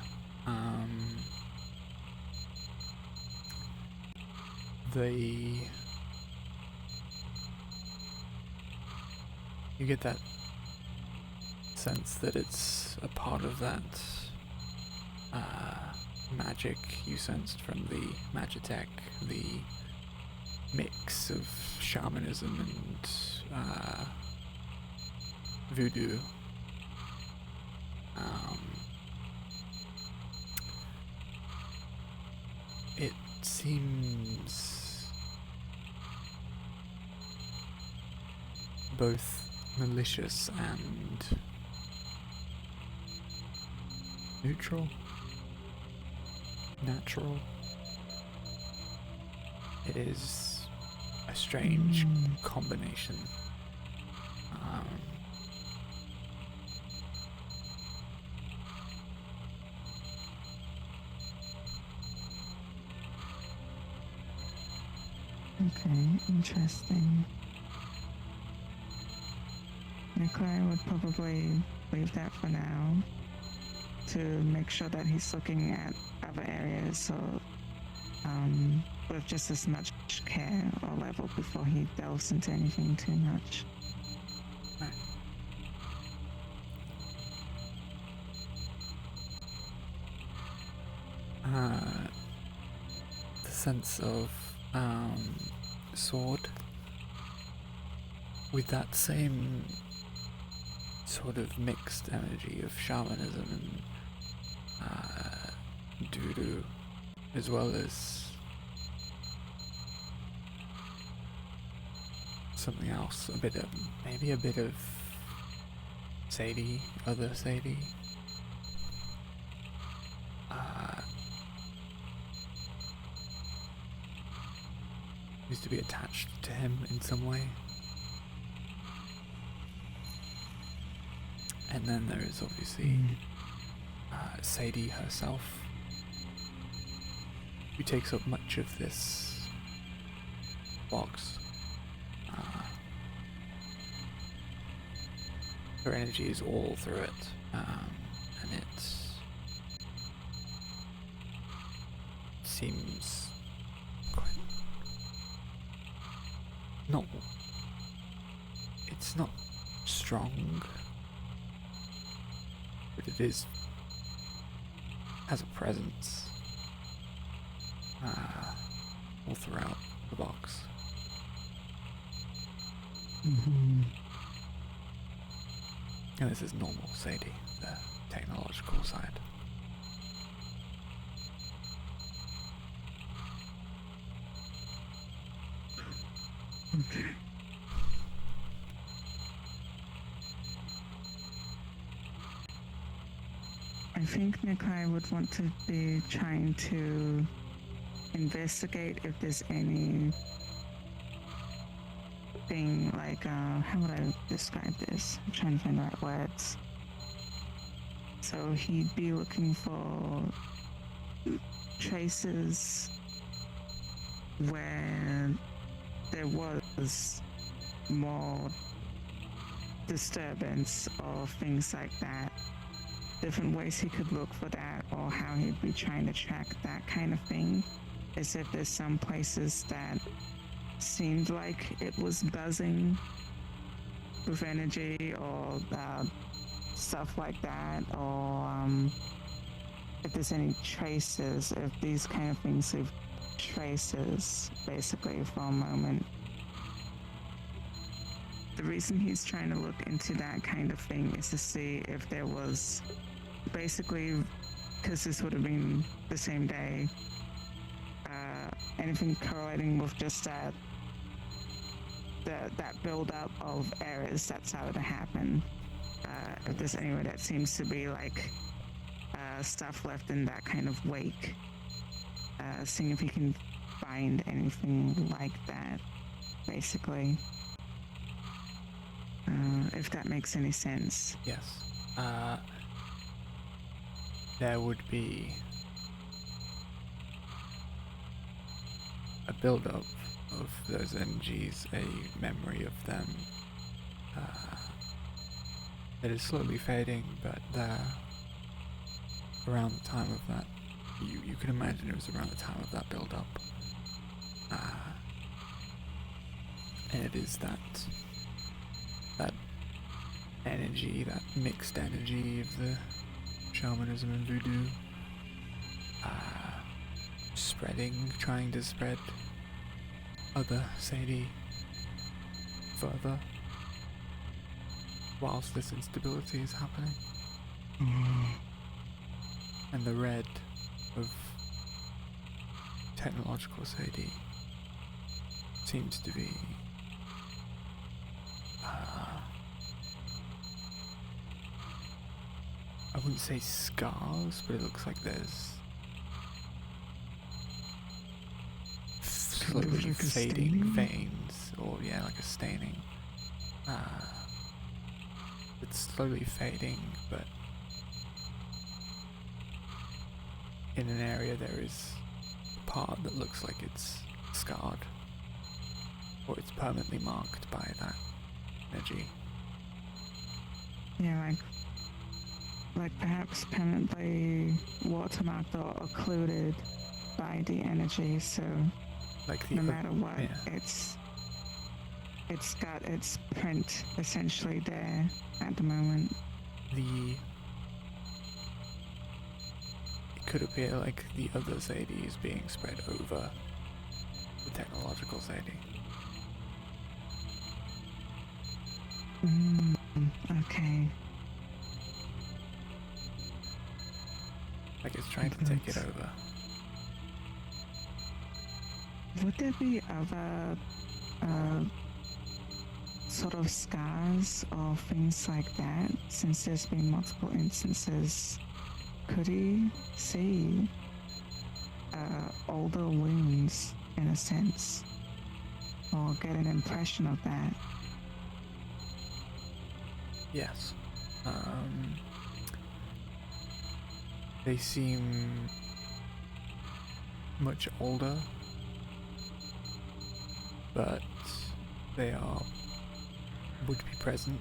E: You get that sense that it's a part of that magic you sensed from the Magitech, the mix of shamanism and voodoo. It seems both malicious and neutral, natural. It is a strange combination.
D: Okay, interesting. Nikolai would probably leave that for now to make sure that he's looking at other areas or with just as much care or level before he delves into anything too much.
E: The sense of sword with that same sort of mixed energy of shamanism and voodoo, as well as something else. Maybe a bit of Sadie, other Sadie. Used to be attached to him in some way. And then there is obviously Sadie herself, who takes up much of this box. Her energy is all through it, and it seems quite it's not strong, but it has a presence all throughout the box. And this is normal Sadie, the technological side.
B: Okay. I think Nikolai would want to be trying to investigate if there's anything like, how would I describe this? I'm trying to find the right words. So he'd be looking for traces where there was more disturbance or things like that. Different ways he could look for that, or how he'd be trying to track that kind of thing. As if there's some places that seemed like it was buzzing with energy, or stuff like that, or if there's any traces, if these kind of things leave traces, basically, for a moment. The reason he's trying to look into that kind of thing is to see if there was, basically, because this would have been the same day, anything correlating with just that build-up of errors that started to happen. If there's anywhere that seems to be like stuff left in that kind of wake, seeing if he can find anything like that, basically. If that makes any sense.
E: Yes. There would be a build-up of those energies, a memory of them that is slowly fading, but around the time of that, you can imagine it was around the time of that build-up. And it is that energy, that mixed energy of the shamanism and voodoo, trying to spread other Sadie further whilst this instability is happening. And the red of technological Sadie seems to be I wouldn't say scars, but it looks like there's slowly
B: like a
E: fading
B: staining?
E: veins, or like a staining. It's slowly fading, but in an area there is a part that looks like it's scarred, or it's permanently marked by that energy.
B: Yeah, like perhaps permanently watermarked or occluded by the energy, so
E: Like the
B: no matter what,
E: yeah.
B: it's got its print essentially there at the moment.
E: It could appear like the other Sadie is being spread over the technological Sadie.
B: Okay.
E: Like it's trying to take it over.
B: Would there be other
D: sort of scars or things like that, since there's been multiple instances, could he see older wounds in a sense, or get an impression of that?
E: Yes. They seem much older, but they would be present.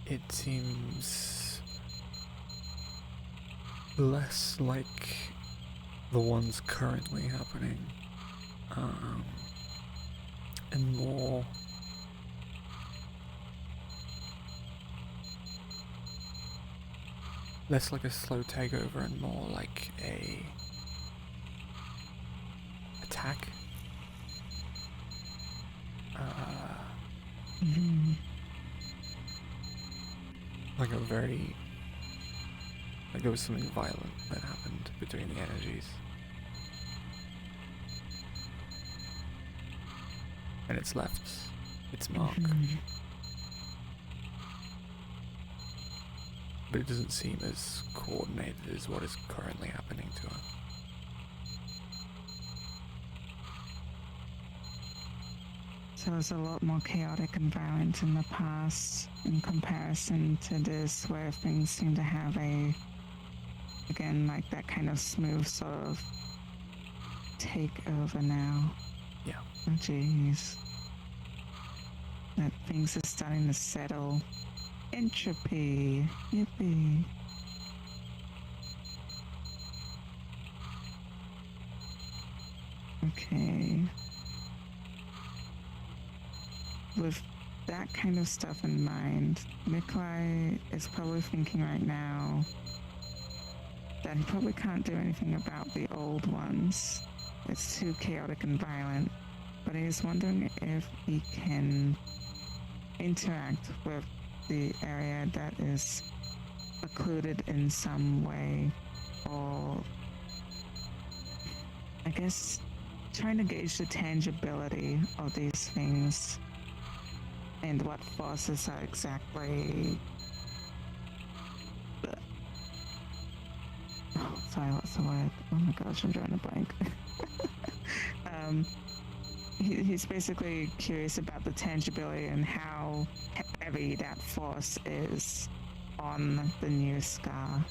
E: It seems less like the ones currently happening, and more less like a slow takeover and more like a attack. Like there was something violent that happened between the energies. And it's left its mark. But it doesn't seem as coordinated as what is currently happening to her.
D: So it's a lot more chaotic and violent in the past in comparison to this, where things seem to have again, like that kind of smooth sort of takeover now.
E: Yeah.
D: Oh jeez. That things are starting to settle. Entropy. Yippee. Okay. With that kind of stuff in mind, Nikolai is probably thinking right now that he probably can't do anything about the old ones. It's too chaotic and violent. But he's wondering if he can interact with the area that is occluded in some way, or I guess trying to gauge the tangibility of these things and what forces are exactly. Oh, sorry, what's the word? Oh my gosh, I'm drawing a blank. He's basically curious about the tangibility and how heavy that force is on the new scar.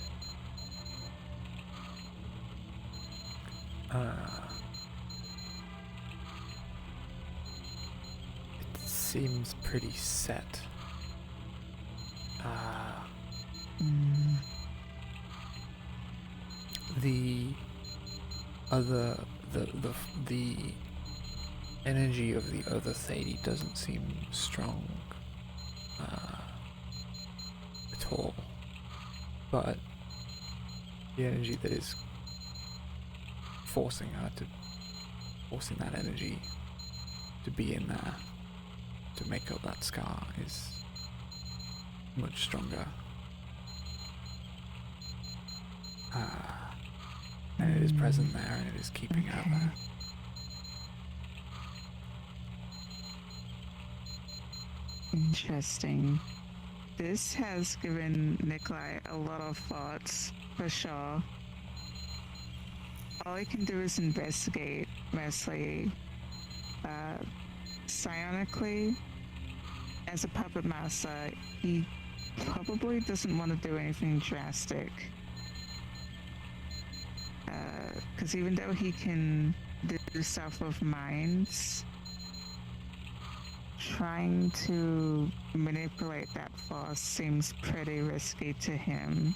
E: It seems pretty set. The energy of the other Sadi doesn't seem strong at all, but the energy that is forcing that energy to be in there to make up that scar is much stronger. And it is present there, and it is keeping her there.
D: Interesting. This has given Nikolai a lot of thoughts, for sure. All he can do is investigate, mostly. Psionically, as a puppet master, he probably doesn't want to do anything drastic. Because even though he can do stuff with minds, trying to manipulate that force seems pretty risky to him.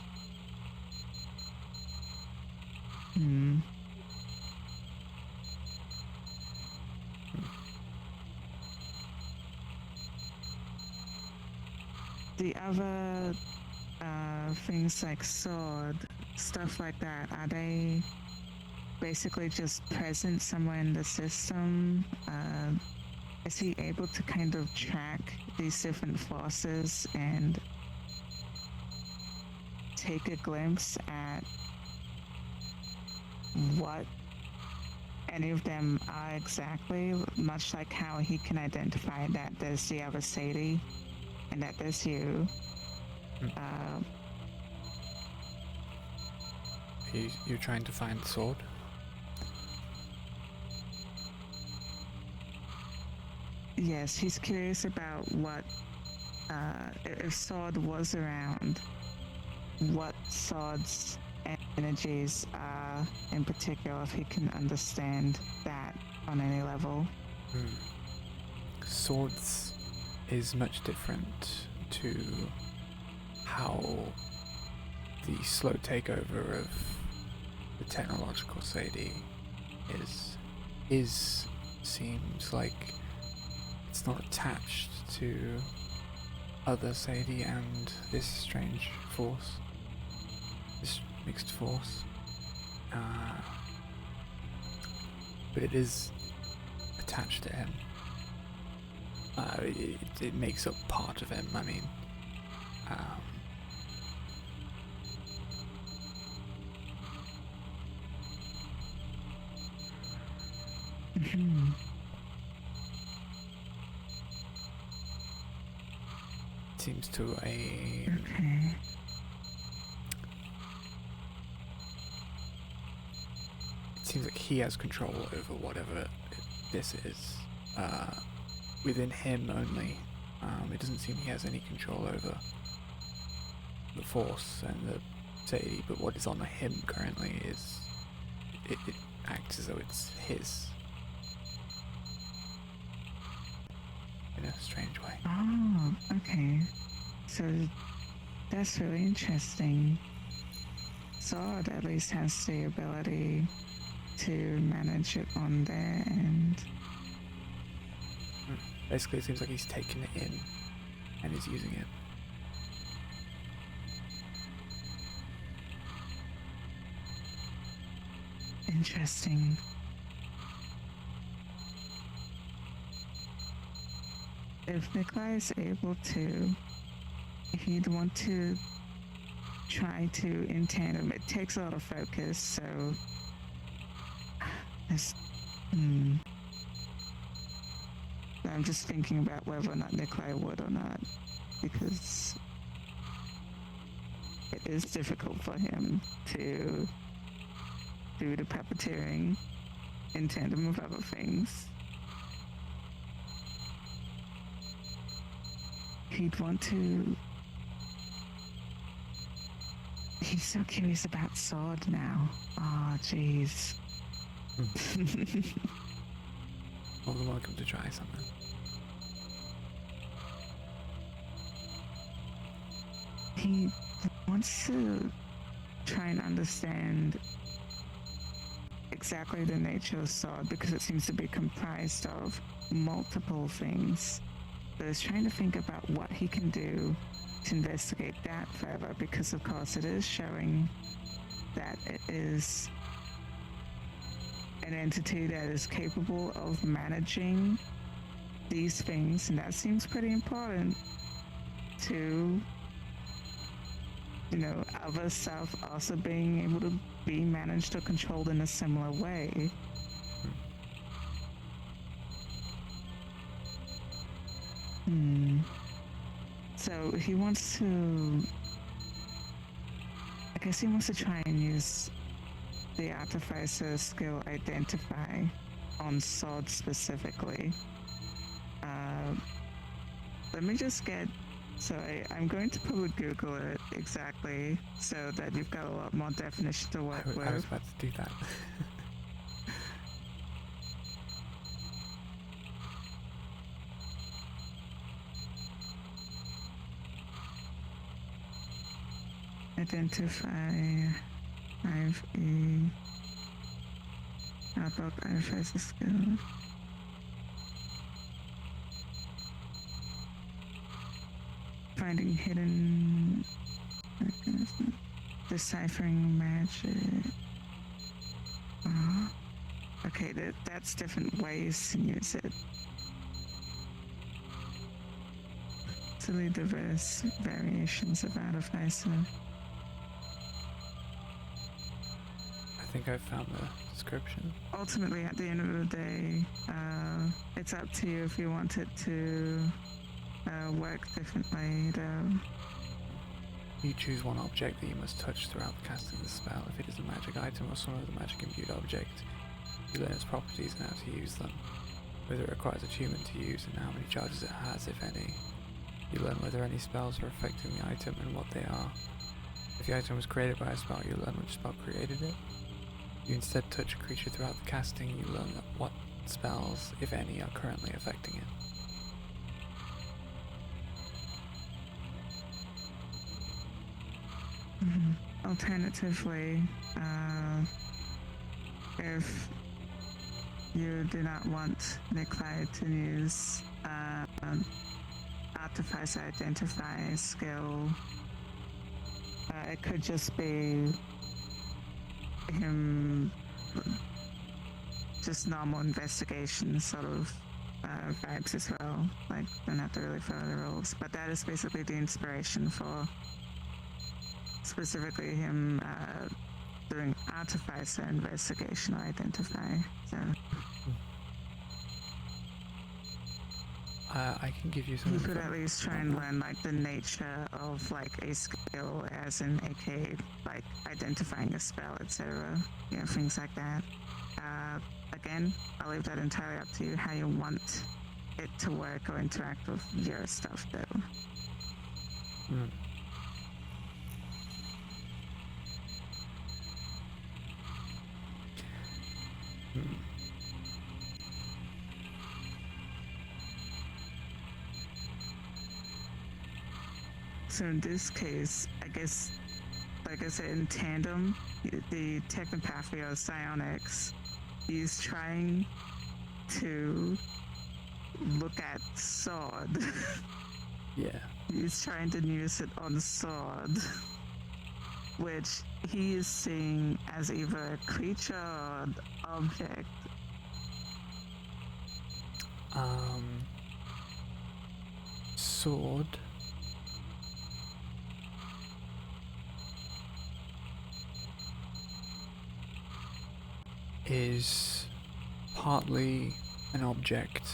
D: The other things like sword, stuff like that, are they basically just present somewhere in the system? is he able to kind of track these different forces and take a glimpse at what any of them are exactly, much like how he can identify that there's the other Sadi and that there's you.
E: You're trying to find the sword?
D: Yes, he's curious about what, if Sword was around, what Sword's energies are in particular, if he can understand that on any level.
E: Swords is much different to how the slow takeover of the technological Sadi is. His seems like it's not attached to other Sadi and this strange force, this mixed force, but it is attached to him. It makes up part of him. I mean, seems to a
D: Okay.
E: it seems like he has control over whatever this is, within him only. It doesn't seem he has any control over the force and the Sadi, but what is on him currently is it acts as though it's his in a strange way.
D: Oh, okay. So that's really interesting. Sword at least has the ability to manage it on their end.
E: Basically, it seems like he's taken it in and is using it.
D: Interesting. If Nikolai is able to, he'd want to try to in tandem. It takes a lot of focus, so I'm just thinking about whether or not Nikolai would or not, because it is difficult for him to do the puppeteering in tandem with other things. He'd want to... He's so curious about Sword now. Oh, jeez.
E: More than welcome to try something.
D: He wants to try and understand exactly the nature of Sword, because it seems to be comprised of multiple things. But he's trying to think about what he can do to investigate that further, because of course it is showing that it is an entity that is capable of managing these things, and that seems pretty important to, you know, other stuff also being able to be managed or controlled in a similar way. So he wants to, I guess he wants to try and use the artificer skill Identify on Sword specifically. Let me just get, I'm going to probably Google it exactly so that you've got a lot more definition to work with.
E: I was about to do that.
D: Identify 5E. About artificer skill. Finding hidden mechanism. Deciphering magic. Okay, that's different ways to use it.
B: utterly diverse variations of artificer.
E: I think I found the description.
B: Ultimately, at the end of the day, it's up to you if you want it to work differently, though.
E: You choose one object that you must touch throughout casting the spell. If it is a magic item or some other magic imbued object, you learn its properties and how to use them, whether it requires attunement to use and how many charges it has, if any. You learn whether any spells are affecting the item and what they are. If the item was created by a spell, you learn which spell created it. You instead touch a creature throughout the casting, you learn what spells, if any, are currently affecting it.
B: Alternatively, if you do not want Nikolai to use Artificer Identify skill, it could just be him just normal investigation sort of vibes as well. Like, don't have to really follow the rules. But that is basically the inspiration for specifically him doing Artificer Investigation or Identify. So
E: I can give you some
B: you could
E: info
B: at least try and learn like the nature of like a skill, as in aka like identifying a spell, etc. Yeah, things like that. Again, I'll leave that entirely up to you how you want it to work or interact with your stuff though.
E: Mm. Hmm.
B: So in this case, I guess, like I said, in tandem, the technopathy or psionics, he's trying to look at sword.
E: Yeah.
B: He's trying to use it on sword, which he is seeing as either a creature or an object.
E: Sword. Is partly an object,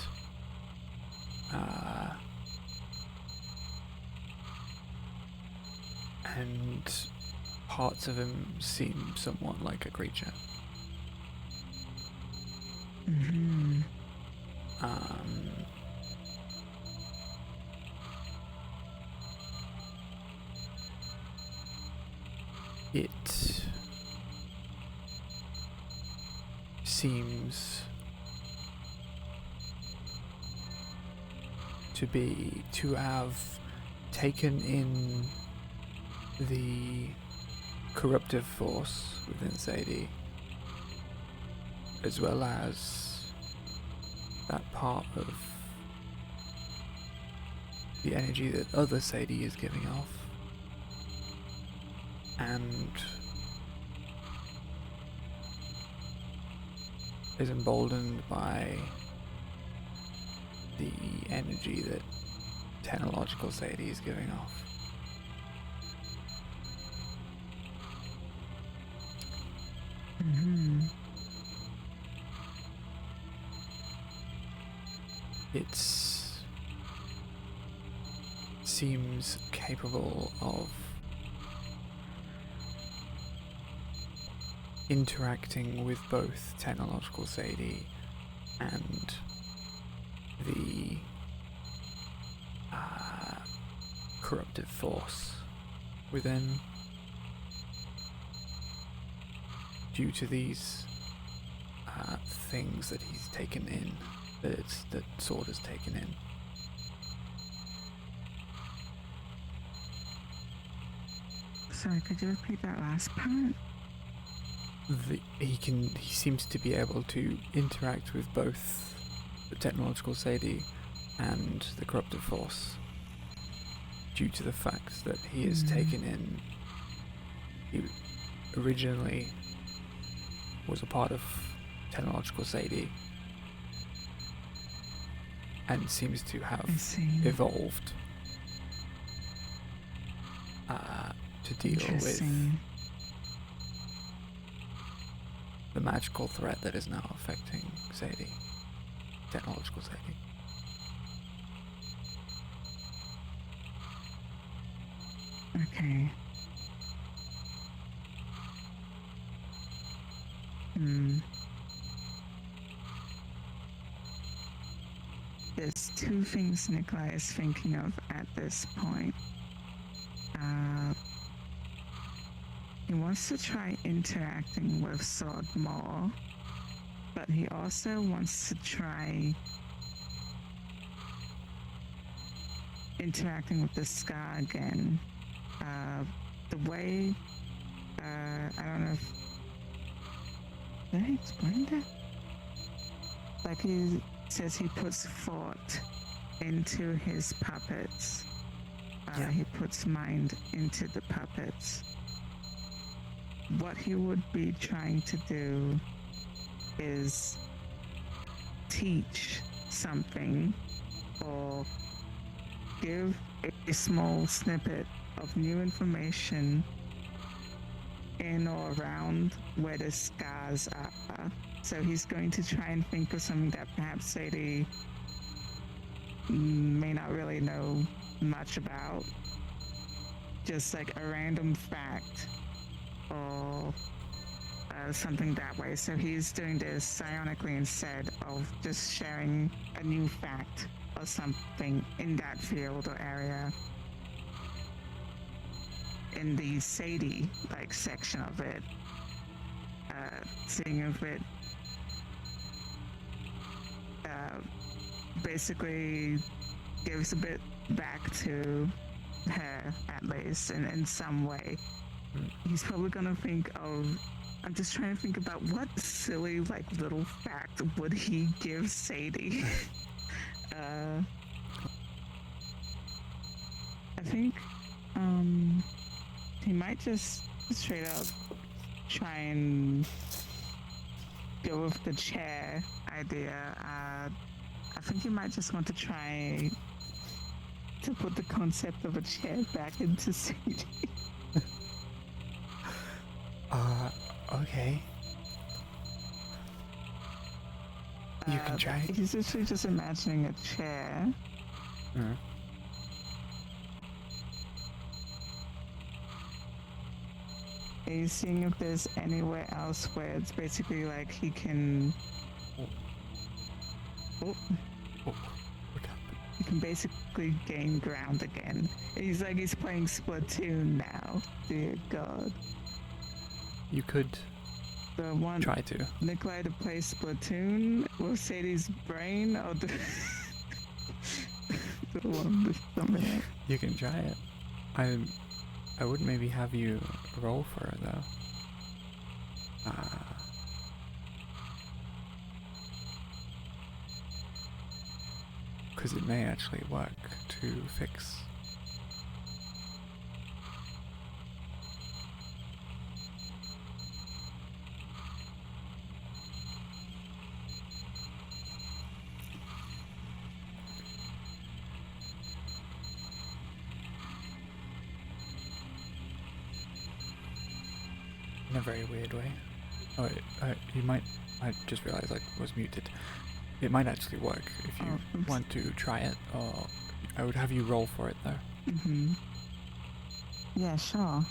E: and parts of him seem somewhat like a creature.
B: Mm-hmm.
E: It seems to have taken in the corruptive force within Sadi, as well as that part of the energy that other Sadi is giving off, and is emboldened by the energy that technological Sadi is giving off.
B: Mm-hmm.
E: It seems capable of interacting with both technological Sadi and the corruptive force within, due to these things that he's taken in, that Sword has taken in.
B: Sorry, could you repeat that last part?
E: He seems to be able to interact with both the technological Sadi and the corruptive force, due to the fact that he has taken in. He originally was a part of technological Sadi and seems to have evolved to deal with
D: Interesting.
E: the magical threat that is now affecting Sadi, technological Sadi.
D: Okay. There's two things Nikolai is thinking of at this point. He wants to try interacting with Sword more, but he also wants to try interacting with the Scar again. The way, I don't know if, did I explain that? Like he says he puts thought into his puppets.
E: Yeah.
D: He puts mind into the puppets. What he would be trying to do is teach something or give a small snippet of new information in or around where the scars are. So he's going to try and think of something that perhaps Sadie may not really know much about. Just like a random fact or something that way. So he's doing this psionically instead of just sharing a new fact or something in that field or area. In the Sadie like section of it, seeing if it basically gives a bit back to her, at least in some way. He's probably gonna think of, I'm just trying to think about what silly like little fact would he give Sadie. I think he might just straight up try and go with the chair idea. I think he might just want to try to put the concept of a chair back into CD.
E: Okay. You can try.
D: He's literally just imagining a chair.
E: Mm.
D: He's seeing if there's anywhere else where it's basically like he can. Oh.
E: What happened?
D: He can basically gain ground again. He's like he's playing Splatoon now. Dear God.
E: You could
D: So I want
E: try to.
D: Nikolai to play Splatoon with Sadie's brain or the. The one with something else.
E: You can try it. I would maybe have you roll for it though. Because it may actually work to fix. In a very weird way. Oh, you might. I just realized I was muted. It might actually work if you want to try it, or I would have you roll for it though.
D: Yeah, sure.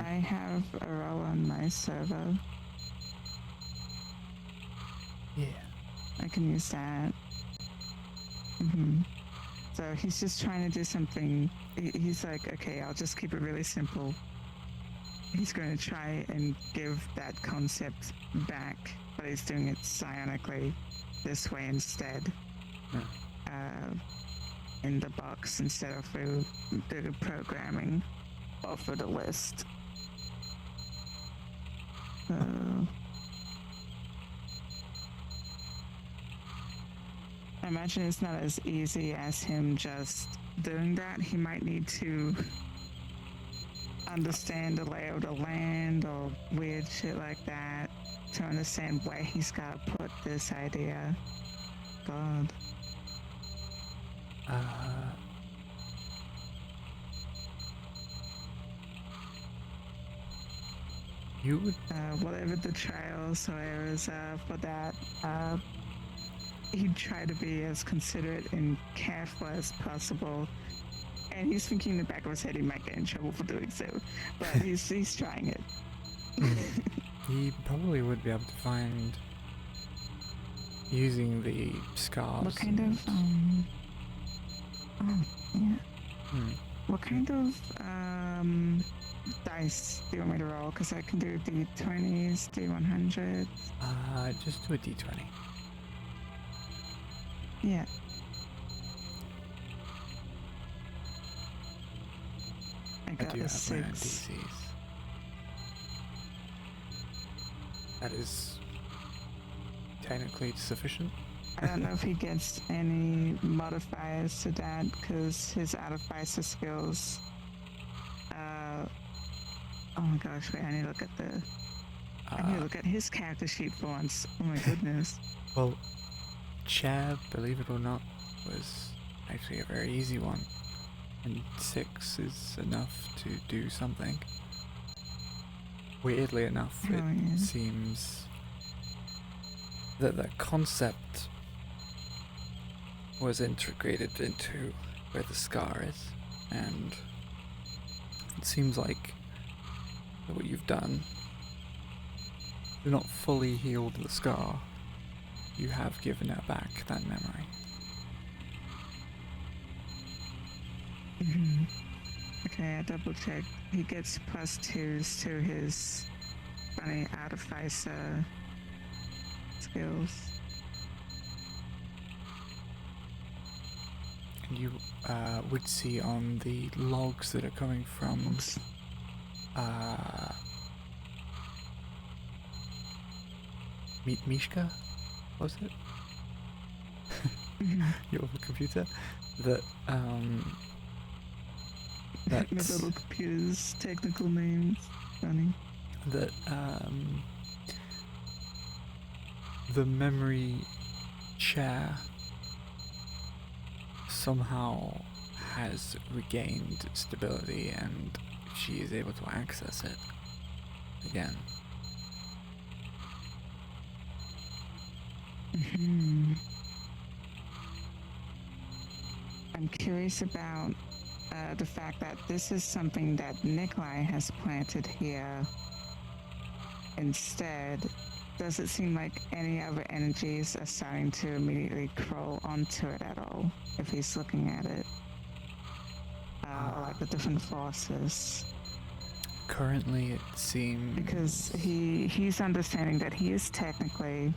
D: I have a roll on my server.
E: Yeah.
D: I can use that. So he's just trying to do something. He's like, okay, I'll just keep it really simple. He's going to try and give that concept back, but he's doing it psionically this way instead. In the box instead of through the programming or for the list. I imagine it's not as easy as him just doing that. He might need to understand the lay of the land or weird shit like that to understand where he's got to put this idea. God.
E: You would.
D: Whatever the trials or errors are for that, he'd try to be as considerate and careful as possible. And he's thinking in the back of his head he might get in trouble for doing so, but he's trying it.
E: He probably would be able to find using the scars.
D: What kind of oh yeah. What kind of dice do you want me to roll? Because I can do D20s, D100s.
E: Just do a d20.
D: Yeah. I
E: I
D: got
E: do
D: a
E: have my own
D: 6.
E: DCs. That is technically sufficient.
D: I don't know if he gets any modifiers to that because his artificer skills. Oh my gosh! Wait, I need to look at I need to look at his character sheet for once. Oh my goodness.
E: Well, chair, believe it or not, was actually a very easy one, and 6 is enough to do something. Weirdly enough,
D: Oh,
E: it
D: yeah.
E: seems that the concept was integrated into where the scar is, and it seems like what you've done, you've not fully healed the scar, you have given her back that memory.
D: Mhm. Okay, I double checked. He gets +2s to his funny artificer skills.
E: And you would see on the logs that are coming from
D: Oops.
E: Mishka, was it?
D: Mhm.
E: Your computer? That that
D: My little computer's technical names. Funny.
E: that the memory chair somehow has regained stability and she is able to access it again.
D: Mhm. I'm curious about the fact that this is something that Nikolai has planted here. Instead, does it seem like any other energies are starting to immediately crawl onto it at all if he's looking at it? Or like the different forces?
E: Currently it seems
D: Because he's understanding that he is technically,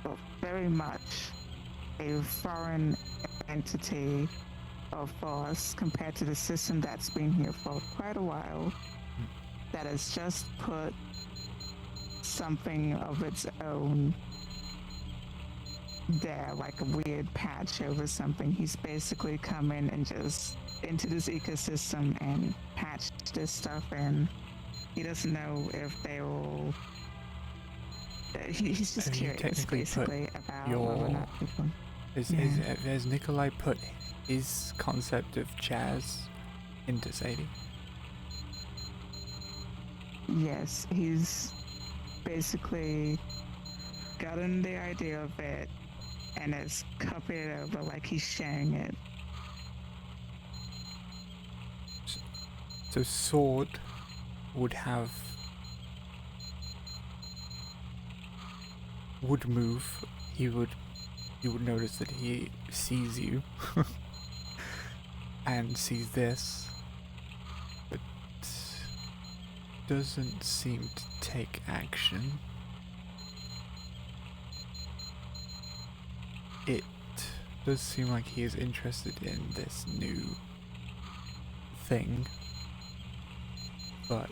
D: well, very much a foreign entity or force compared to the system that's been here for quite a while, that has just put something of its own there, like a weird patch over something. He's basically come in and just into this ecosystem and patched this stuff in. He doesn't know if they will. He's just
E: Have you
D: curious,
E: technically
D: basically,
E: put
D: about
E: your-
D: whether or not people.
E: has Nikolai put his concept of jazz into Sadie?
D: Yes, he's basically gotten the idea of it and has copied it over like he's sharing it.
E: So Sword would move. You would notice that he sees you and sees this, but doesn't seem to take action. It does seem like he is interested in this new thing, but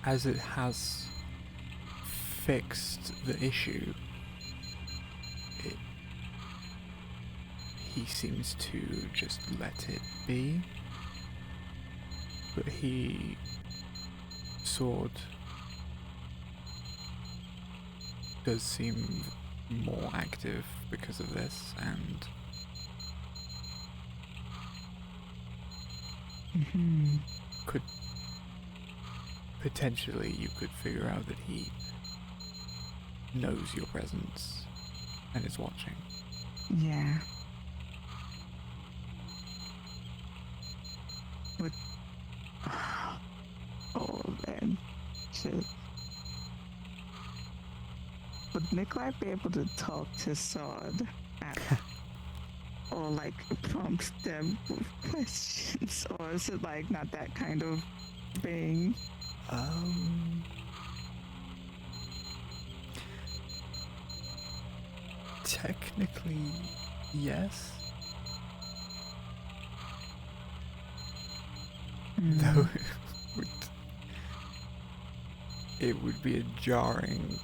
E: as it has fixed the issue, he seems to just let it be. But Sword does seem more active because of this, and could potentially figure out that he knows your presence and is watching.
D: Yeah. Would oh man, shit. Would Nikolai be able to talk to Sod or like prompt them with questions, or is it like not that kind of being?
E: Technically, yes. Though it would be a jarring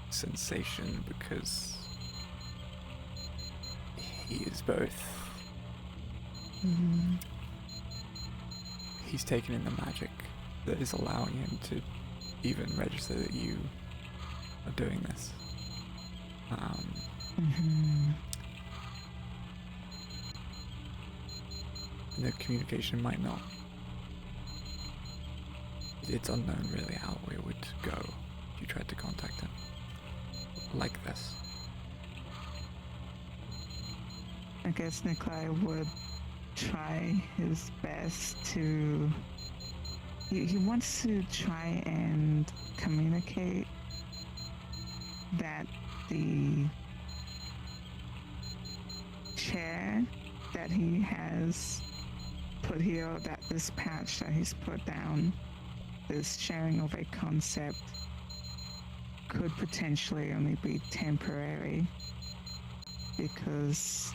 E: sensation because he is both. He's taken in the magic that is allowing him to even register that you are doing this. The communication might not. It's unknown really how it would go if you tried to contact him like this.
D: I guess Nikolai would try his best to. He wants to try and communicate that the chair that he has put here, that this patch that he's put down, this sharing of a concept, could potentially only be temporary, because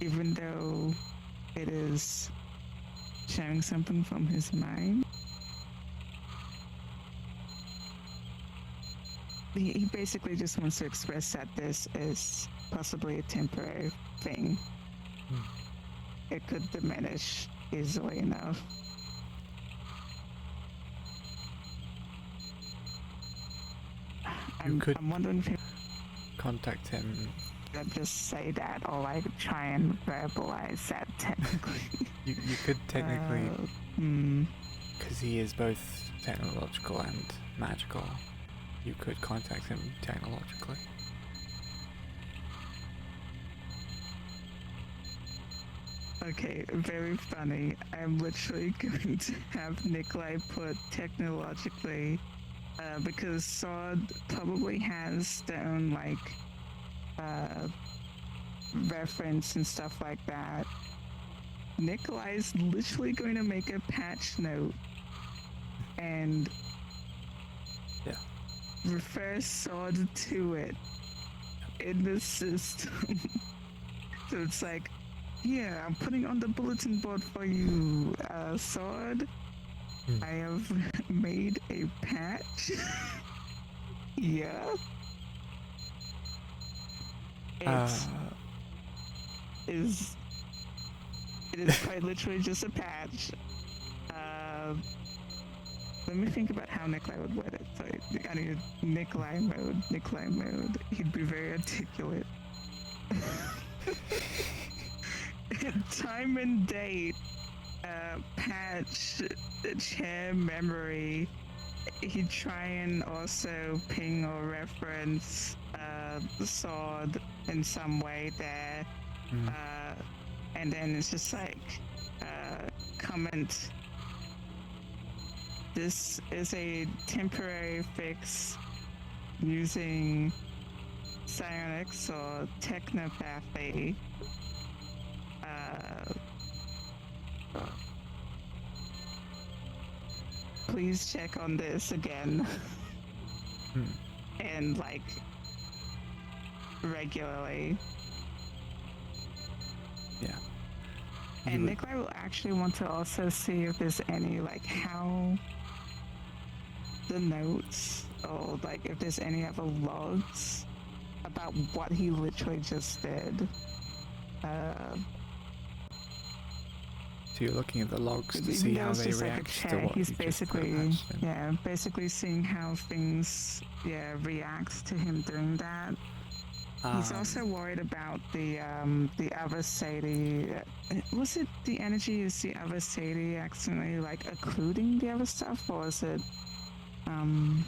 D: even though it is sharing something from his mind, he basically just wants to express that this is possibly a temporary thing. It could diminish easily enough. I'm wondering if you
E: contact him.
D: could just say that, or like try and verbalize that technically.
E: You could technically, because he is both technological and magical, you could contact him technologically.
D: Okay, very funny. I'm literally going to have Nikolai put technologically, because Sod probably has their own like reference and stuff like that. Nikolai's literally going to make a patch note and refer Sod to it in the system. So it's like, yeah, I'm putting on the bulletin board for you, Sod. I have made a patch. Yeah. It is quite literally just a patch. Let me think about how Nikolai would word it. So I need Nikolai mode. He'd be very articulate. Time and date, patch, chair memory. He'd try and also ping or reference the sword in some way there. And then it's just like, comment, this is a temporary fix using psionics or technopathy. Please check on this again. And like regularly.
E: Yeah.
D: And Nikolai will actually want to also see if there's any like how the notes, or like if there's any other logs about what he literally just did.
E: So you're looking at the logs to see how they react to what
D: he's
E: you
D: basically
E: just put
D: basically seeing how things react to him doing that. He's also worried about the other Sadie. Was it the energy? Is the other Sadie accidentally like occluding the other stuff, or is it? I'm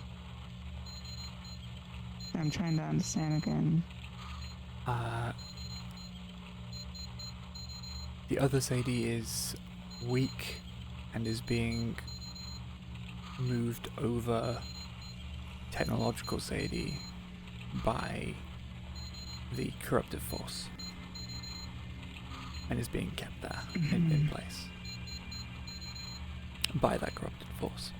D: trying to understand again.
E: The other Sadie is weak and is being moved over technological Sadie by the corruptive force and is being kept there in place by that corrupted force.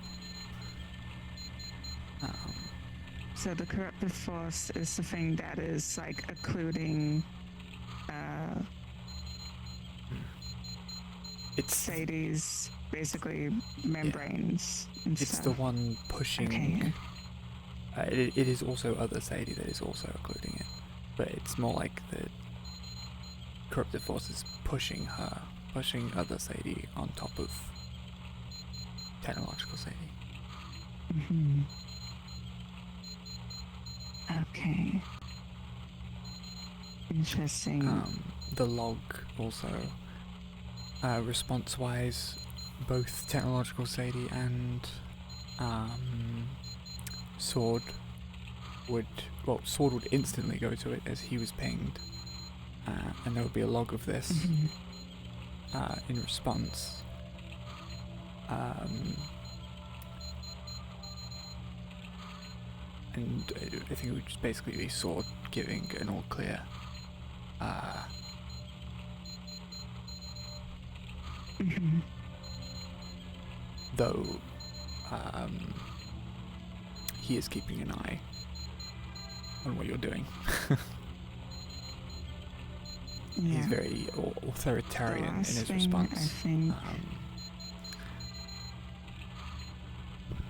D: So the corruptive force is the thing that is like occluding
E: it's
D: Sadie's basically membranes and
E: it's
D: stuff.
E: the one pushing.
D: Okay.
E: It is also other Sadie that is also occluding it, but it's more like the corruptive force is pushing other Sadie on top of technological Sadie.
D: Mm-hmm. Okay. Interesting.
E: The log also, response-wise, both technological Sadie and Sword would instantly go to it as he was pinged, and there would be a log of this in response. And I think it would just basically be Sword giving an all clear. Though he is keeping an eye on what you're doing. He's very authoritarian in his response.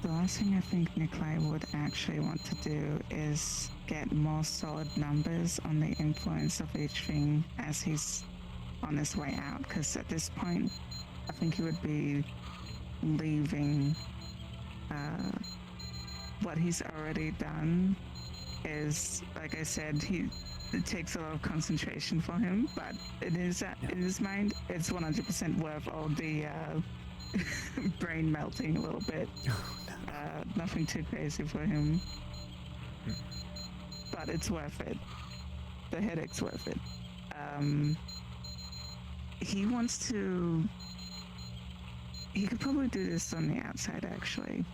D: The last thing I think Nikolai would actually want to do is get more solid numbers on the influence of each thing as he's on his way out, because at this point I think he would be leaving. What he's already done is, like I said, it takes a lot of concentration for him, but it is in his mind it's 100% worth all the brain melting a little bit. Nothing too crazy for him, but it's worth it. The headache's worth it. He wants to. He could probably do this on the outside, actually.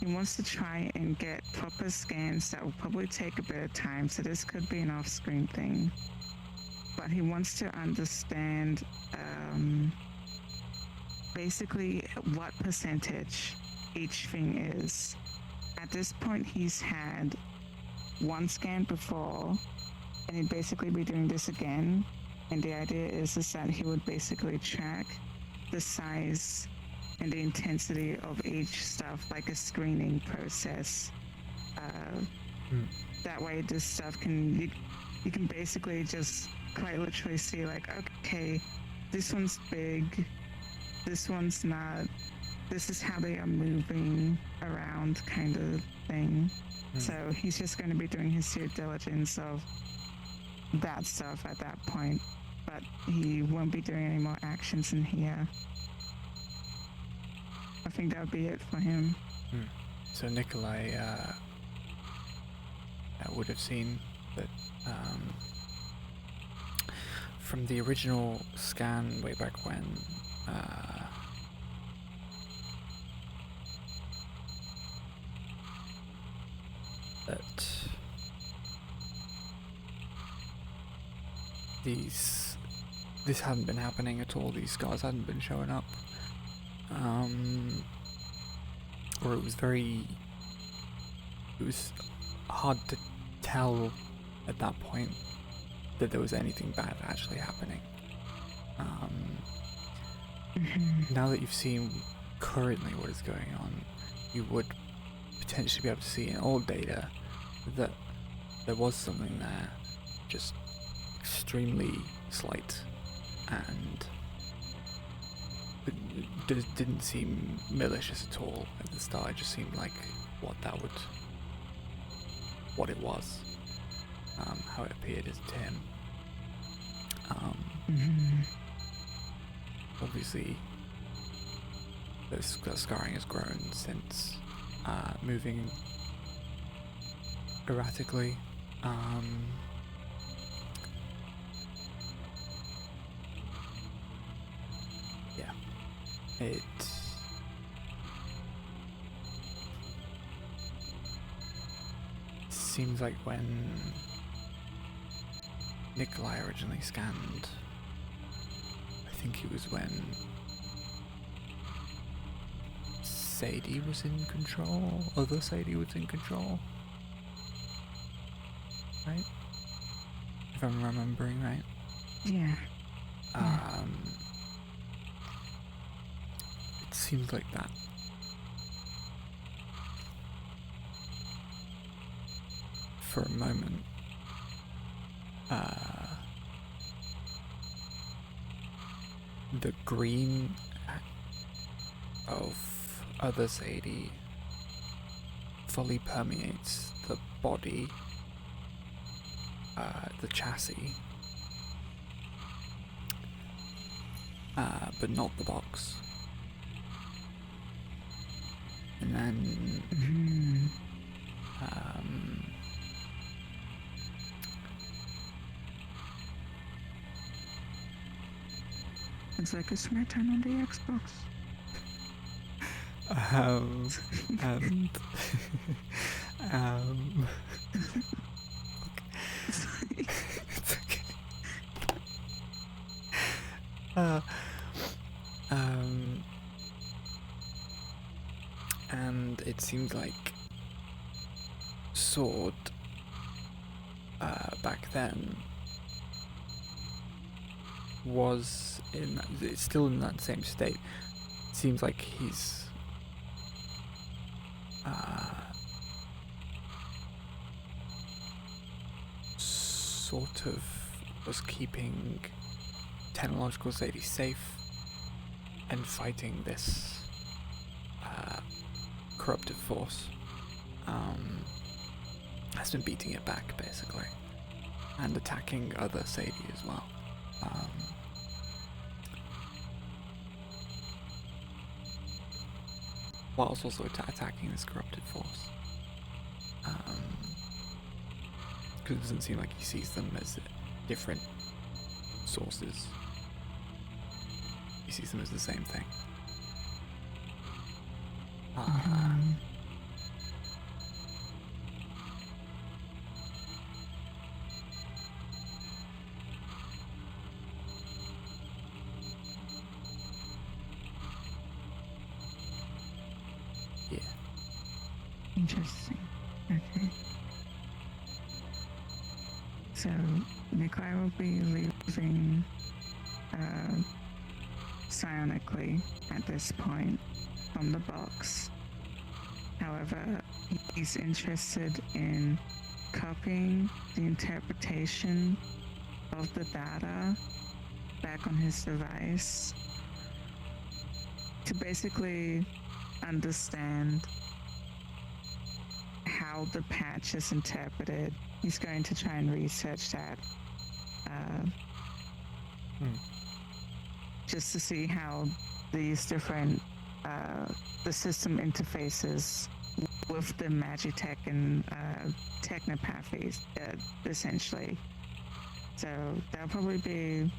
D: He wants to try and get proper scans that will probably take a bit of time, so this could be an off-screen thing. But he wants to understand basically what percentage each thing is. At this point, he's had one scan before, and he'd basically be doing this again. And the idea is that he would basically track the size and the intensity of each stuff, like a screening process. That way, this stuff you can basically just quite literally see, like, okay, this one's big, this one's not, this is how they are moving around, kind of thing. So he's just going to be doing his due diligence of that stuff at that point, but he won't be doing any more actions in here. I think that would be it for him.
E: So Nikolai would have seen that from the original scan way back when, that this hadn't been happening at all. These scars hadn't been showing up. Or it was hard to tell at that point that there was anything bad actually happening. Now that you've seen currently what is going on, you would potentially be able to see in old data that there was something there, just extremely slight, and it didn't seem malicious at all at the start. It just seemed like what it was. how it appeared as to him. Obviously, the scarring has grown since moving erratically. Yeah, it seems like when Nikolai originally scanned, I think it was when Sadi was in control, other Sadi was in control, right? If I'm remembering right.
D: Yeah.
E: It seems like that. For a moment, the green of other Sadi fully permeates the body, the chassis, but not the box. And then
D: It's like a smart turn on the Xbox.
E: and it's okay. And it seemed like Sword back then was it's still in that same state. It seems like he's sort of was keeping technological Sadi safe and fighting this corruptive force. Has been beating it back basically and attacking other Sadi as well. Whilst also attacking this corrupted force. Because it doesn't seem like he sees them as different sources. He sees them as the same thing. Yeah.
D: Interesting. Okay. So Nikolai will be leaving psionically at this point from the box. However, he's interested in copying the interpretation of the data back on his device to basically understand how the patch is interpreted. He's going to try and research that just to see how these different the system interfaces with the Magitech and Technopathies, essentially. So that'll probably be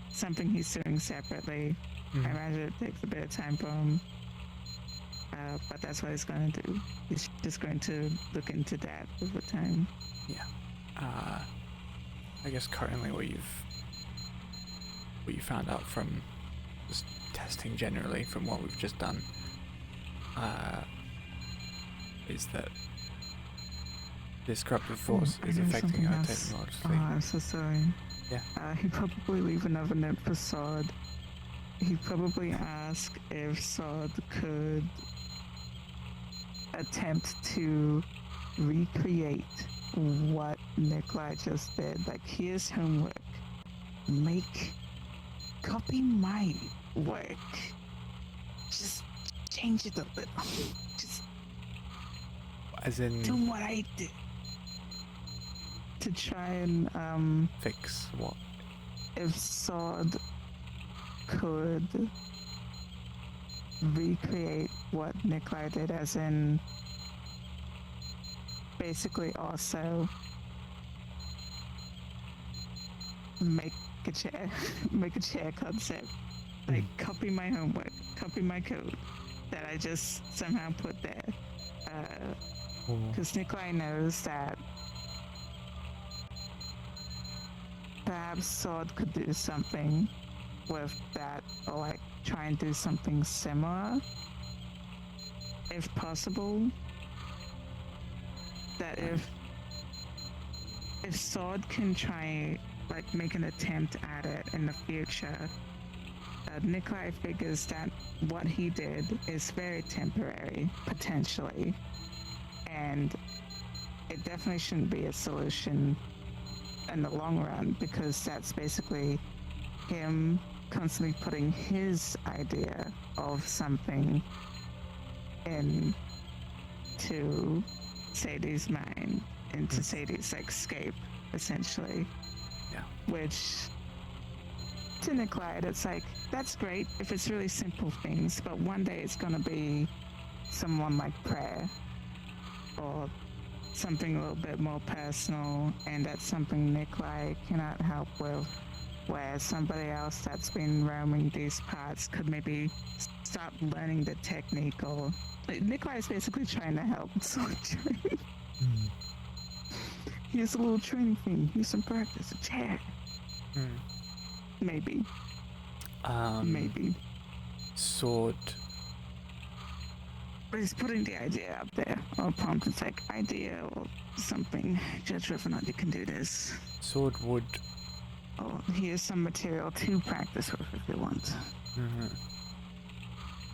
D: something he's doing separately. I imagine it takes a bit of time for him, but that's what he's going to do. He's just going to look into that over time.
E: Yeah. I guess currently what you found out from just testing generally from what we've just done is that this corruptive force is affecting her technologically.
D: I'm so sorry.
E: Yeah.
D: He'd probably leave another note for Sod. He'd probably ask if Sod could attempt to recreate what Nikolai just did. Like, here's homework. Copy my work. Just change it a little. Just
E: As in,
D: do what I did. to try and
E: Fix what?
D: if Sword could recreate what Nikolai did, as in basically also make a chair, make a chair concept, like copy my homework, copy my code that I just somehow put there. Because Nikolai knows that perhaps Sword could do something with that, or like try and do something similar, if possible. That if Sword can try, like, make an attempt at it in the future, Nikolai figures that what he did is very temporary, potentially, and it definitely shouldn't be a solution in the long run, because that's basically him constantly putting his idea of something into Sadi's mind, into Sadi's escape, essentially.
E: Yeah.
D: Which, to Nikolai, it's like, that's great if it's really simple things, but one day it's gonna be someone like prayer, or something a little bit more personal, and that's something Nikolai cannot help with, where somebody else that's been roaming these parts could maybe start learning the technique, or Nikolai is basically trying to help Sword train. Here's a little training thing, here's some practice, a chair. Maybe. Maybe.
E: Sword.
D: But he's putting the idea out there, or prompt, it's like idea or something. Judge whether or not you can do this.
E: Sword would.
D: Or here's some material to practice with if you want.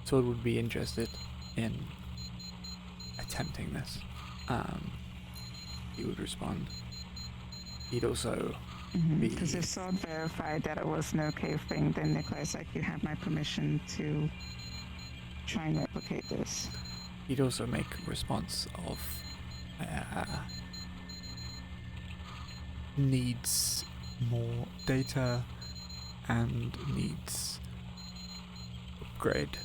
E: Sword would be interested in attempting this. He would respond. He'd also be.
D: Because if Sword verified that it was an okay thing, then Nikolai's like, you have my permission to try and replicate this.
E: He'd also make a response of needs more data and needs upgrade.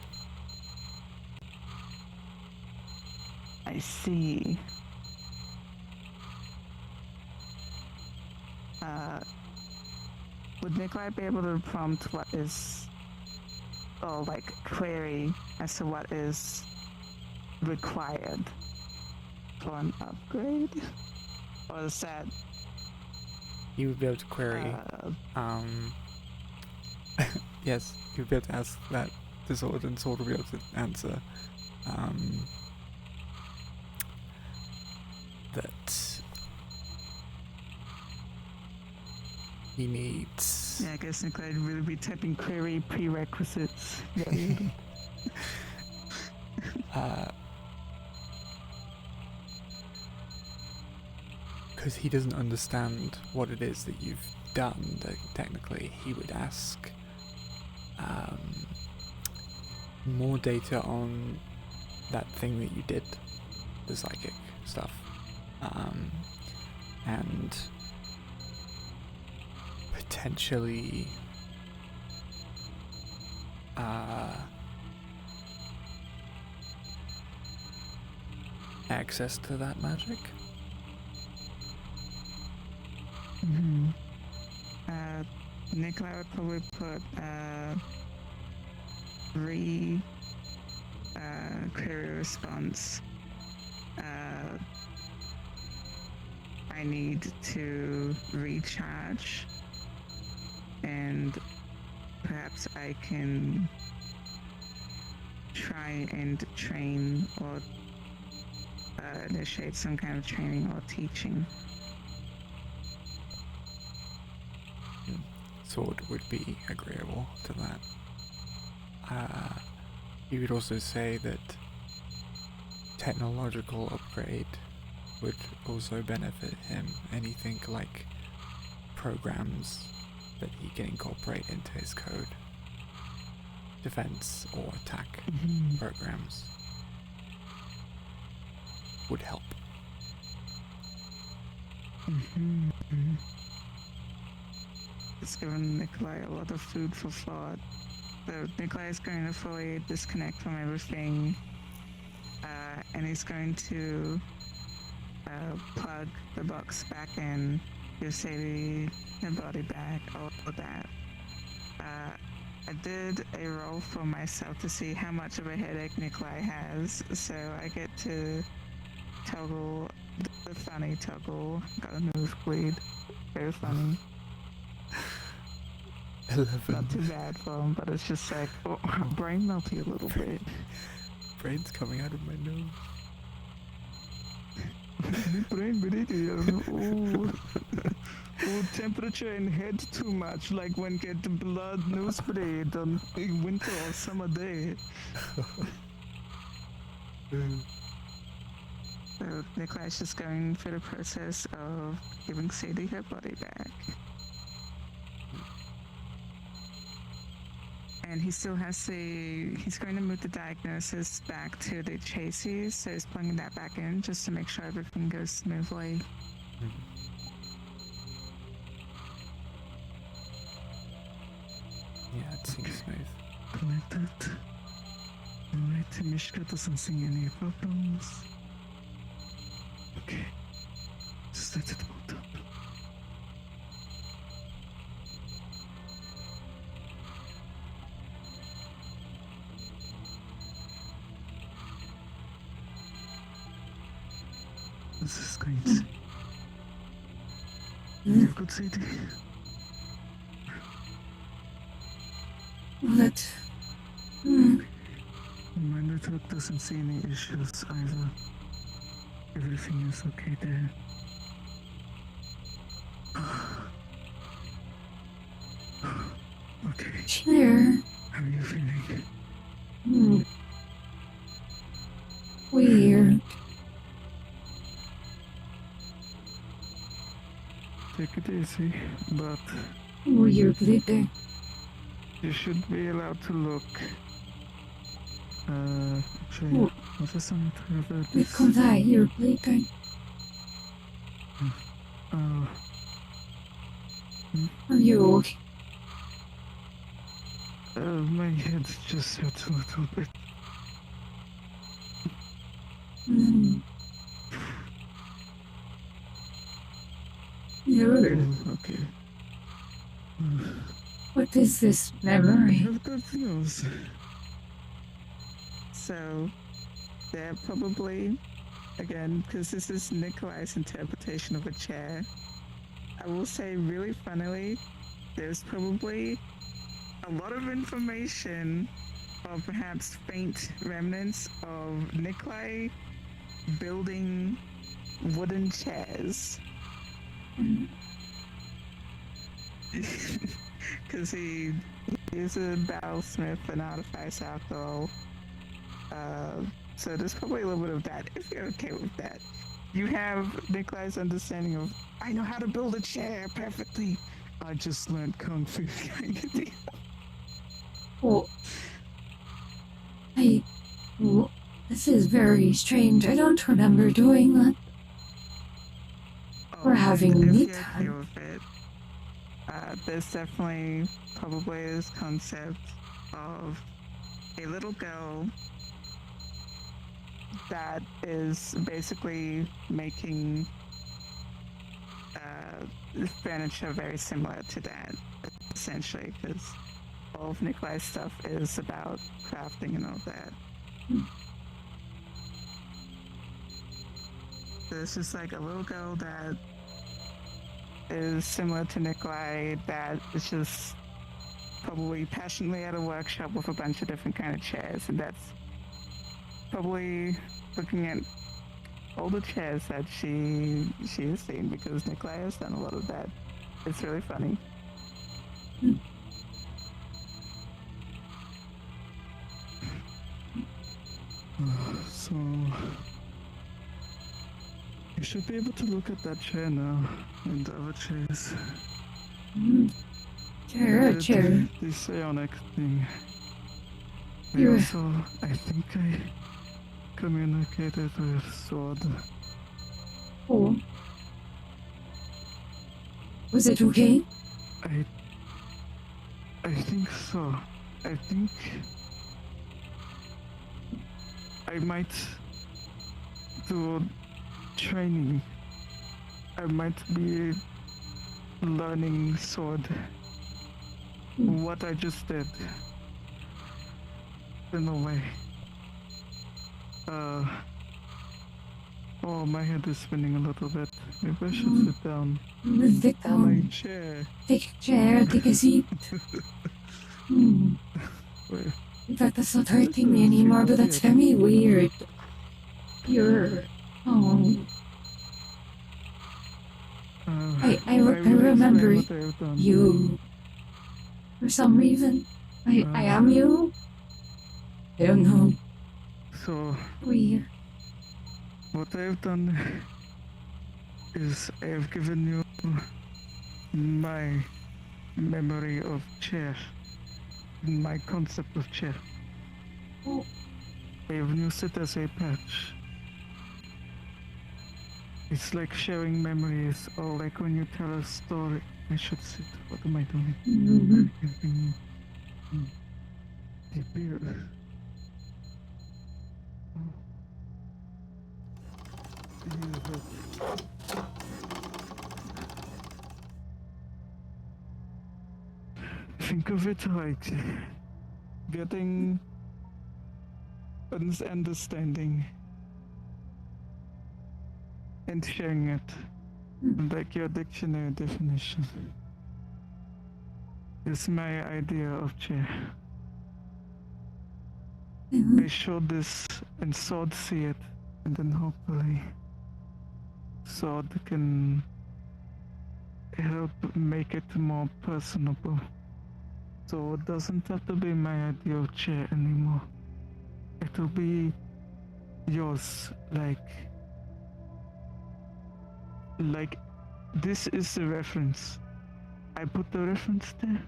D: I see. Would Nikolai be able to prompt what is, or like query as to what is required for an upgrade? Or is that...
E: He would be able to query. Yes, he would be able to ask that to Sword, and Sword would be able to answer. That he needs.
D: Yeah, I guess Nikolai would really be typing query prerequisites.
E: Because he doesn't understand what it is that you've done, that technically he would ask more data on that thing that you did, the psychic stuff, and potentially access to that magic.
D: Nikolai would probably put query response. I need to recharge, and perhaps I can try and train or initiate some kind of training or teaching.
E: Sword would be agreeable to that. He would also say that technological upgrade would also benefit him. Anything like programs that he can incorporate into his code, defense or attack programs, would help.
B: Mhm. It's given Nikolai a lot of food for thought. So Nikolai is going to fully disconnect from everything, and he's going to plug the box back in, give Sadie her body back, all of that. I did a roll for myself to see how much of a headache Nikolai has, so I get to toggle the funny toggle. Got a nosebleed. Very funny.
E: 11.
B: Not too bad for him, but it's just like, oh, brain melty a little bit.
E: Brain's coming out of my nose.
B: Brain bleeding. Oh, oh, temperature in head too much, like when get the blood nosebleed on a winter or summer day. So Nikolai's just going through the process of giving Sadie her body back. And he still has he's going to move the diagnosis back to the chassis, so he's plugging that back in just to make sure everything goes smoothly.
E: Yeah, it seems smooth.
B: Connected. Alright, Mishka doesn't see any problems. Okay. Just let it move up. This is great. You could see the...
C: That.
B: My network doesn't see any issues either. Everything is okay there. Okay,
C: Chair.
B: how are you feeling?
C: Weird.
B: Take it easy, but
C: Weird bleeding.
B: you should be allowed to look. Actually,
C: Oh.
B: what is on about
C: We
B: this?
C: can't die here bleeding.
B: Oh,
C: Are you okay?
B: my head just hurts a little bit.
C: You're.
B: Okay.
C: What is this
B: I
C: memory?
B: have good news. So, they're probably, again, because this is Nikolai's interpretation of a chair, I will say really funnily, there's probably a lot of information or perhaps faint remnants of Nikolai building wooden chairs. Because he is a battlesmith and artifice alcohol. So there's probably a little bit of that, if you're okay with that. You have Nikolai's understanding of, I know how to build a chair perfectly. I just learned Kung Fu kind of deal.
C: Oh. Well, this is very strange. I don't remember doing that. We're having
B: and
C: me
B: if you're okay
C: time.
B: with it, there's definitely probably this concept of a little girl that is basically making furniture very similar to that, essentially, because all of Nikolai's stuff is about crafting and all that. So it's just like a little girl that is similar to Nikolai that is just probably passionately at a workshop with a bunch of different kind of chairs, and that's probably looking at all the chairs that she has seen, because Nikolai has done a lot of that. It's really funny. So you should be able to look at that chair now and the other chairs.
C: Chair.
B: The psionic thing. I
C: You're-
B: also, I think I communicated with Sword.
C: Oh. Was it okay?
B: I think so. I think I might do training. I might be learning sword. What I just did. In a way. Oh, my head is spinning a little bit. Maybe I should sit down
C: Sit
B: on my
C: down.
B: chair.
C: Take a chair, take a seat.
B: Wait,
C: In fact, that's not hurting me anymore, but that's very weird. You're... Oh, I
B: will
C: remember
B: explain what I have done.
C: you. For some reason, I am you. I don't know.
B: So,
C: Weird.
B: what I have done is I have given you my memory of chair, my concept of chair.
C: Oh.
B: I have used it as a patch. It's like sharing memories, or like when you tell a story. I should sit. What am I doing? A beer. Think of it like getting an understanding and sharing it, like your dictionary definition. It's my idea of chair. I showed this and Sword see it, and then hopefully Sword can help make it more personable. So it doesn't have to be my idea of chair anymore. It'll be yours, like this is the reference. I put the reference there.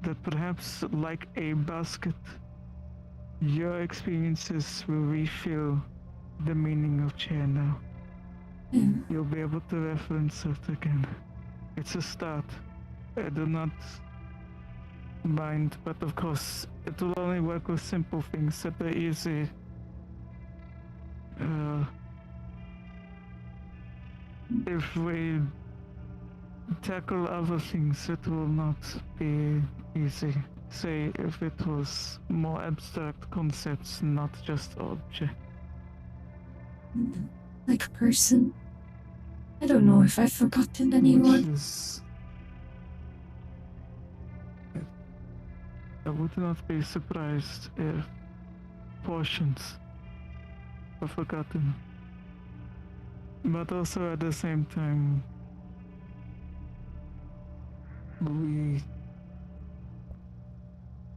B: That perhaps like a basket, your experiences will refill the meaning of chair now. You'll be able to reference it again. It's a start. I do not mind, but of course, it will only work with simple things that are easy. If we tackle other things, it will not be easy. Say, if it was more abstract concepts, not just object.
C: Like a person. I don't know if I've forgotten anyone.
B: I would not be surprised if portions are forgotten. But also at the same time,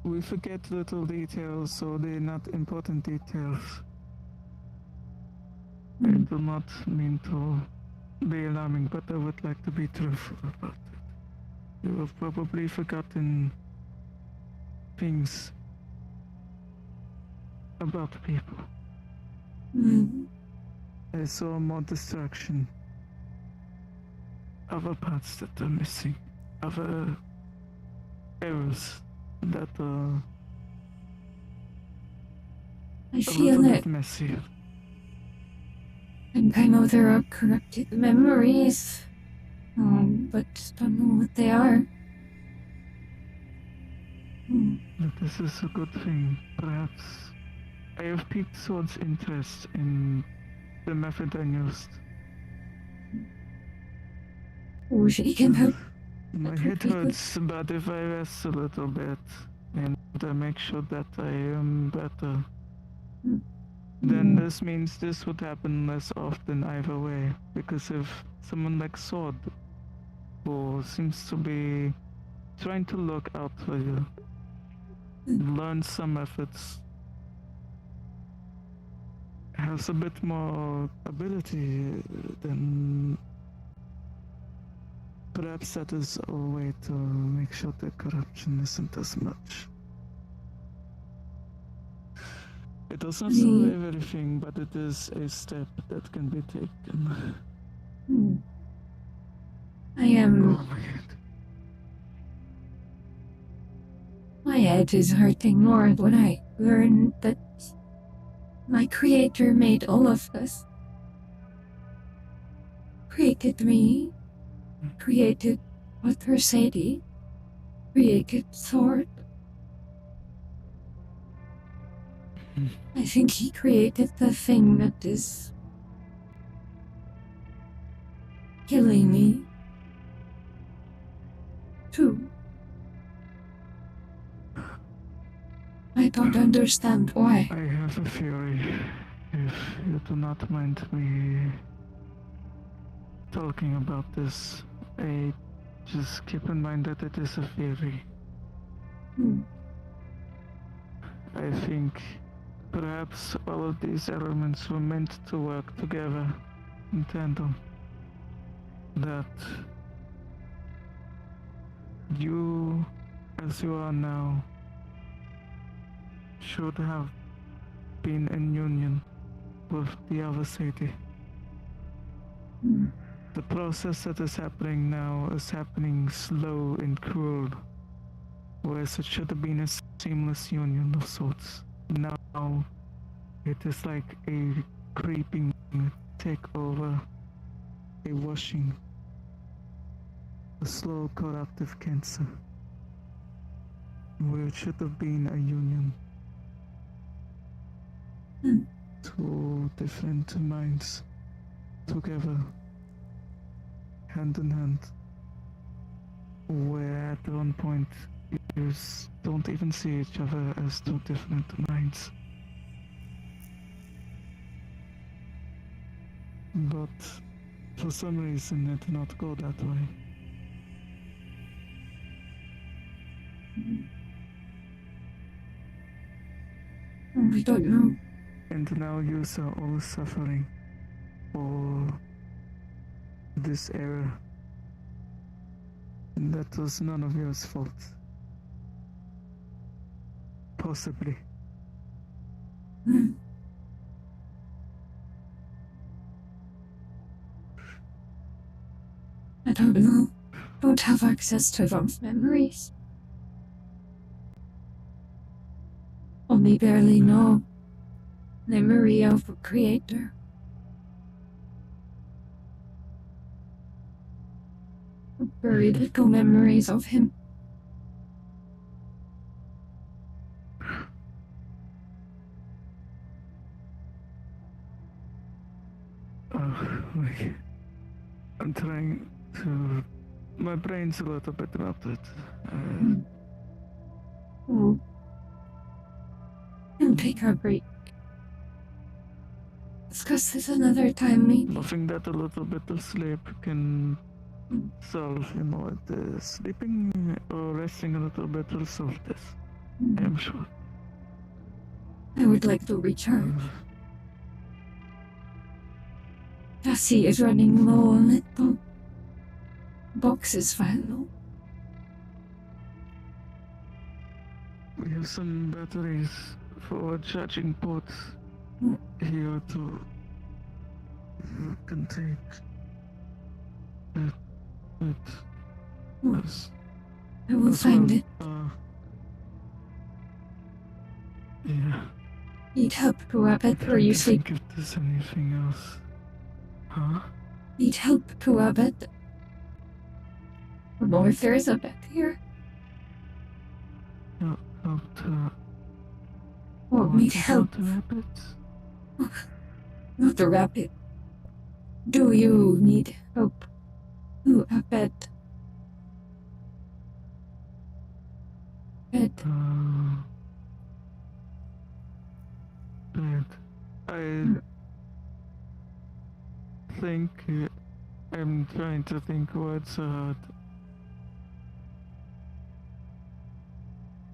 B: we forget little details, so they're not important details. I do not mean to be alarming, but I would like to be truthful about it. You have probably forgotten things about people. I saw more distraction. Other parts that are missing. Other errors that are
C: I feel that
B: messier.
C: I know there are corrupted memories, but don't know what they are.
B: But this is a good thing. Perhaps I have piqued Sword's interest in the method I used.
C: Oh, she can help.
B: My head hurts, but if I rest a little bit and I make sure that I am better, then this means this would happen less often either way. Because if someone like Sword, who seems to be trying to look out for you, learn some methods, has a bit more ability, then perhaps that is a way to make sure that corruption isn't as much. It does not solve everything, but it is a step that can be taken.
C: I am.
B: Oh my god.
C: My head is hurting more when I learn that my creator made all of us. Created me, created Mother Sadi, created Sword. I think he created the thing that is killing me. Too. I don't understand why.
B: I have a theory, if you do not mind me talking about this. Just keep in mind that it is a theory.
C: Hmm.
B: I think perhaps all of these elements were meant to work together in tandem. That you, as you are now, should have been in union with the other city.
C: Hmm.
B: The process that is happening now is happening slow and cruel, whereas it should have been a seamless union of sorts. Now, it is like a creeping takeover, a washing, a slow corruptive cancer, where it should have been a union.
C: Hmm.
B: Two different minds together, hand in hand, where at one point you don't even see each other as two different minds. But for some reason it did not go that way.
C: I don't know.
B: And now you are all suffering for this error. And that was none of yours fault. Possibly.
C: Hmm. I don't know. Don't have access to those memories. Only barely know memory of a creator. Very little memories of him.
B: Like, I'm trying to. My brain's a little bit melted.
C: Oh. And take a break. Discuss this another time, maybe.
B: Nothing that a little bit of sleep can solve, the sleeping or resting a little bit will solve this. I am sure.
C: I would like to recharge. Cassie is running low on it, though. Box is fine, though.
B: We have some batteries for charging ports here to can take it as
C: I will
B: as
C: find
B: well.
C: it.
B: Yeah.
C: Need help to a bed where
B: Trying
C: you
B: to
C: sleep.
B: think if there's anything else. Huh?
C: Need help to a bed. Or if there is a bed here.
B: Help to
C: Or need help.
B: the rabbits?
C: Not the rabbit. Do you need help to a bed? Bed.
B: Bed. I think I'm trying to think what's hard.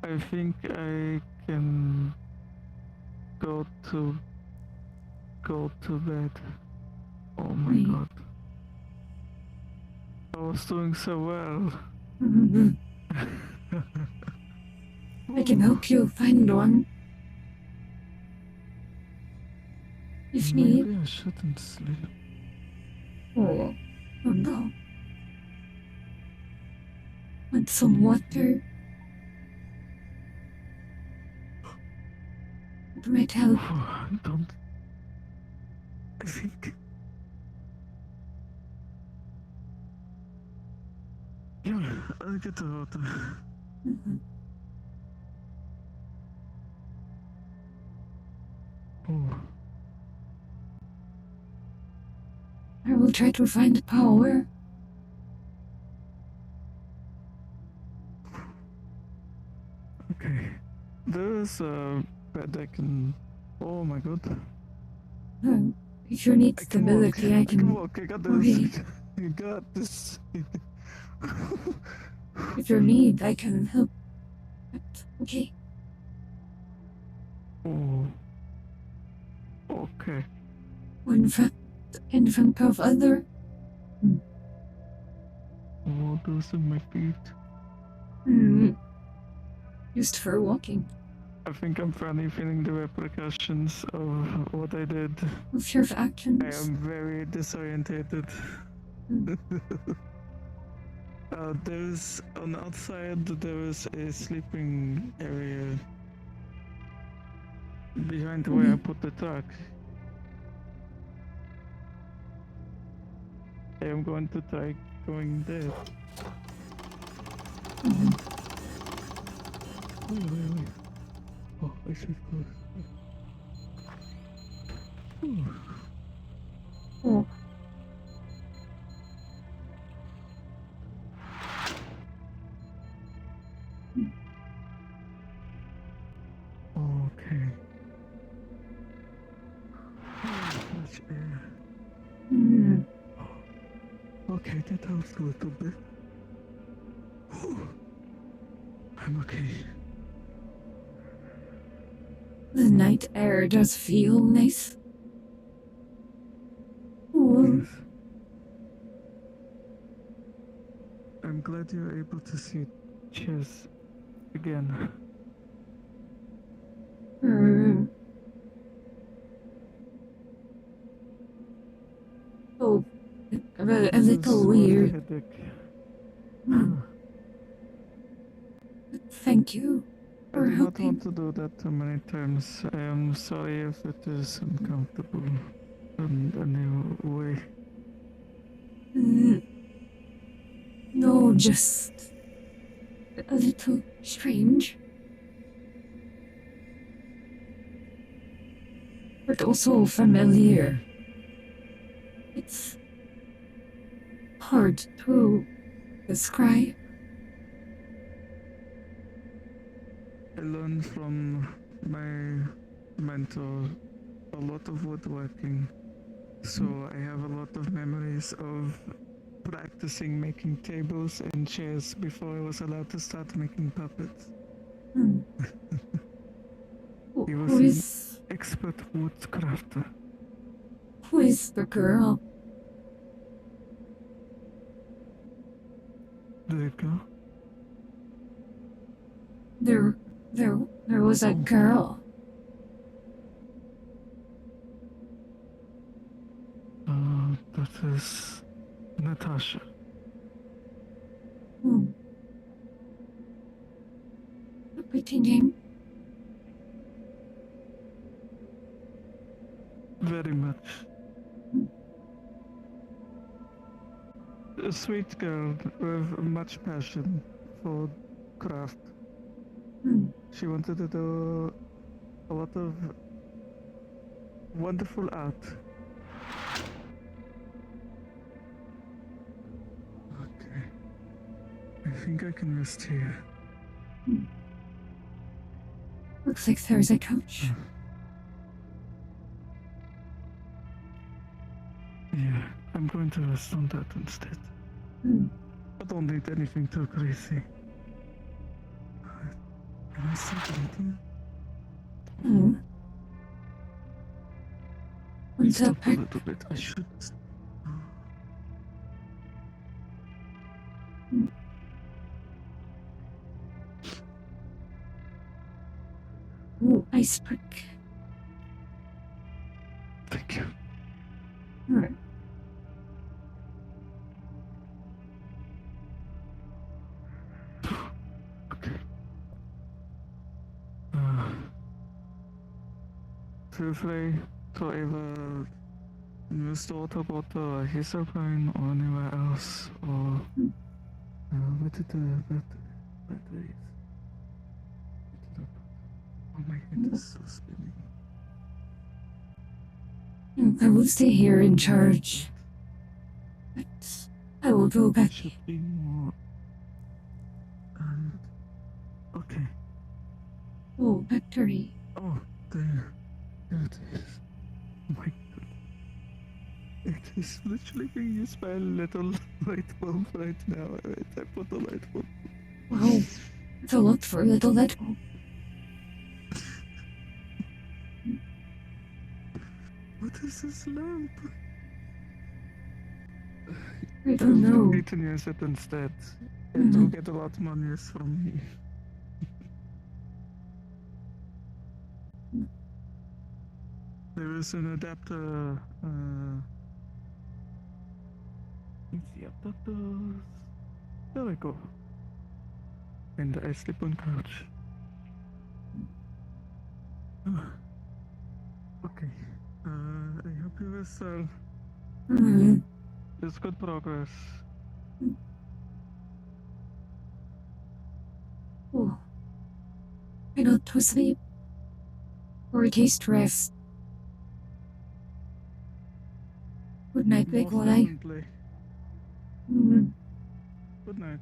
B: I think I can go to bed. Oh my god. I was doing so well.
C: I can help you find one. If need.
B: Maybe I shouldn't sleep.
C: Oh no. Want some water? It might help.
B: Don't. I think. Yeah, I'll get the water.
C: Mhm.
B: Oh,
C: I will try to find power.
B: okay. There's a bed I can. Oh my god.
C: If you need
B: I can walk.
C: stability, I can.
B: walk. I got
C: Okay.
B: this. You got this.
C: If you need, I can help. But, okay.
B: Oh. Okay.
C: One foot in front of other.
B: Oh, those are my feet.
C: Used for walking.
B: I think I'm finally feeling the repercussions of what I did.
C: Of your
B: I
C: actions.
B: am very disorientated.
C: Mm.
B: There's on the outside. There is a sleeping area behind where I put the truck. I am going to try going there. Wait. Oh, I should go.
C: Oh.
B: Okay. Fresh air. Okay, that helps a little bit. I'm okay.
C: The night air does feel nice. Ooh.
B: Yes. I'm glad you're able to see chairs again.
C: Oh, a
B: This is
C: little
B: worth the
C: weird.
B: headache.
C: Thank you
B: I
C: for
B: do not
C: helping.
B: want to do that too many times. I am sorry if it is uncomfortable in any way.
C: No, just a little strange. But also familiar. It's hard to describe.
B: I learned from my mentor a lot of woodworking, so I have a lot of memories of practicing making tables and chairs before I was allowed to start making puppets. He was
C: Who
B: an
C: is
B: expert woodcrafter.
C: the girl?
B: There you go.
C: There was a girl.
B: That is Natasha.
C: A pretty name.
B: Very much. A sweet girl with much passion for craft. She wanted to do a lot of wonderful art. Okay. I think I can rest here.
C: Looks like there's a couch.
B: Yeah, I'm going to rest on that instead. I don't need anything too crazy. Can I see anything?
C: What's up?
B: Stop a little bit. I should.
C: Ice pick.
B: Thank you.
C: Alright.
B: Truthfully, to ever use the Autobot or Hisobrain or anywhere else, or what did the batteries? Oh, my head is so spinning.
C: I will stay here in charge. But I will go
B: There
C: back.
B: should be more. Okay.
C: Oh, factory.
B: Oh, there. There it is. Oh my god. It is literally being used by a little light bulb right now. Wait, I put the light bulb.
C: Wow. It's a lot for a little that.
B: What is this lamp?
C: I don't know.
B: I need to use it instead. It will get a lot more use from me. There is an adapter. Let's see, adapters. There we go. And I sleep on couch. Okay. I hope you will sell. It's good progress.
C: Oh. I not to sleep. Or at least rest. Good night,
B: Most
C: Nikolai.
B: definitely. Good night.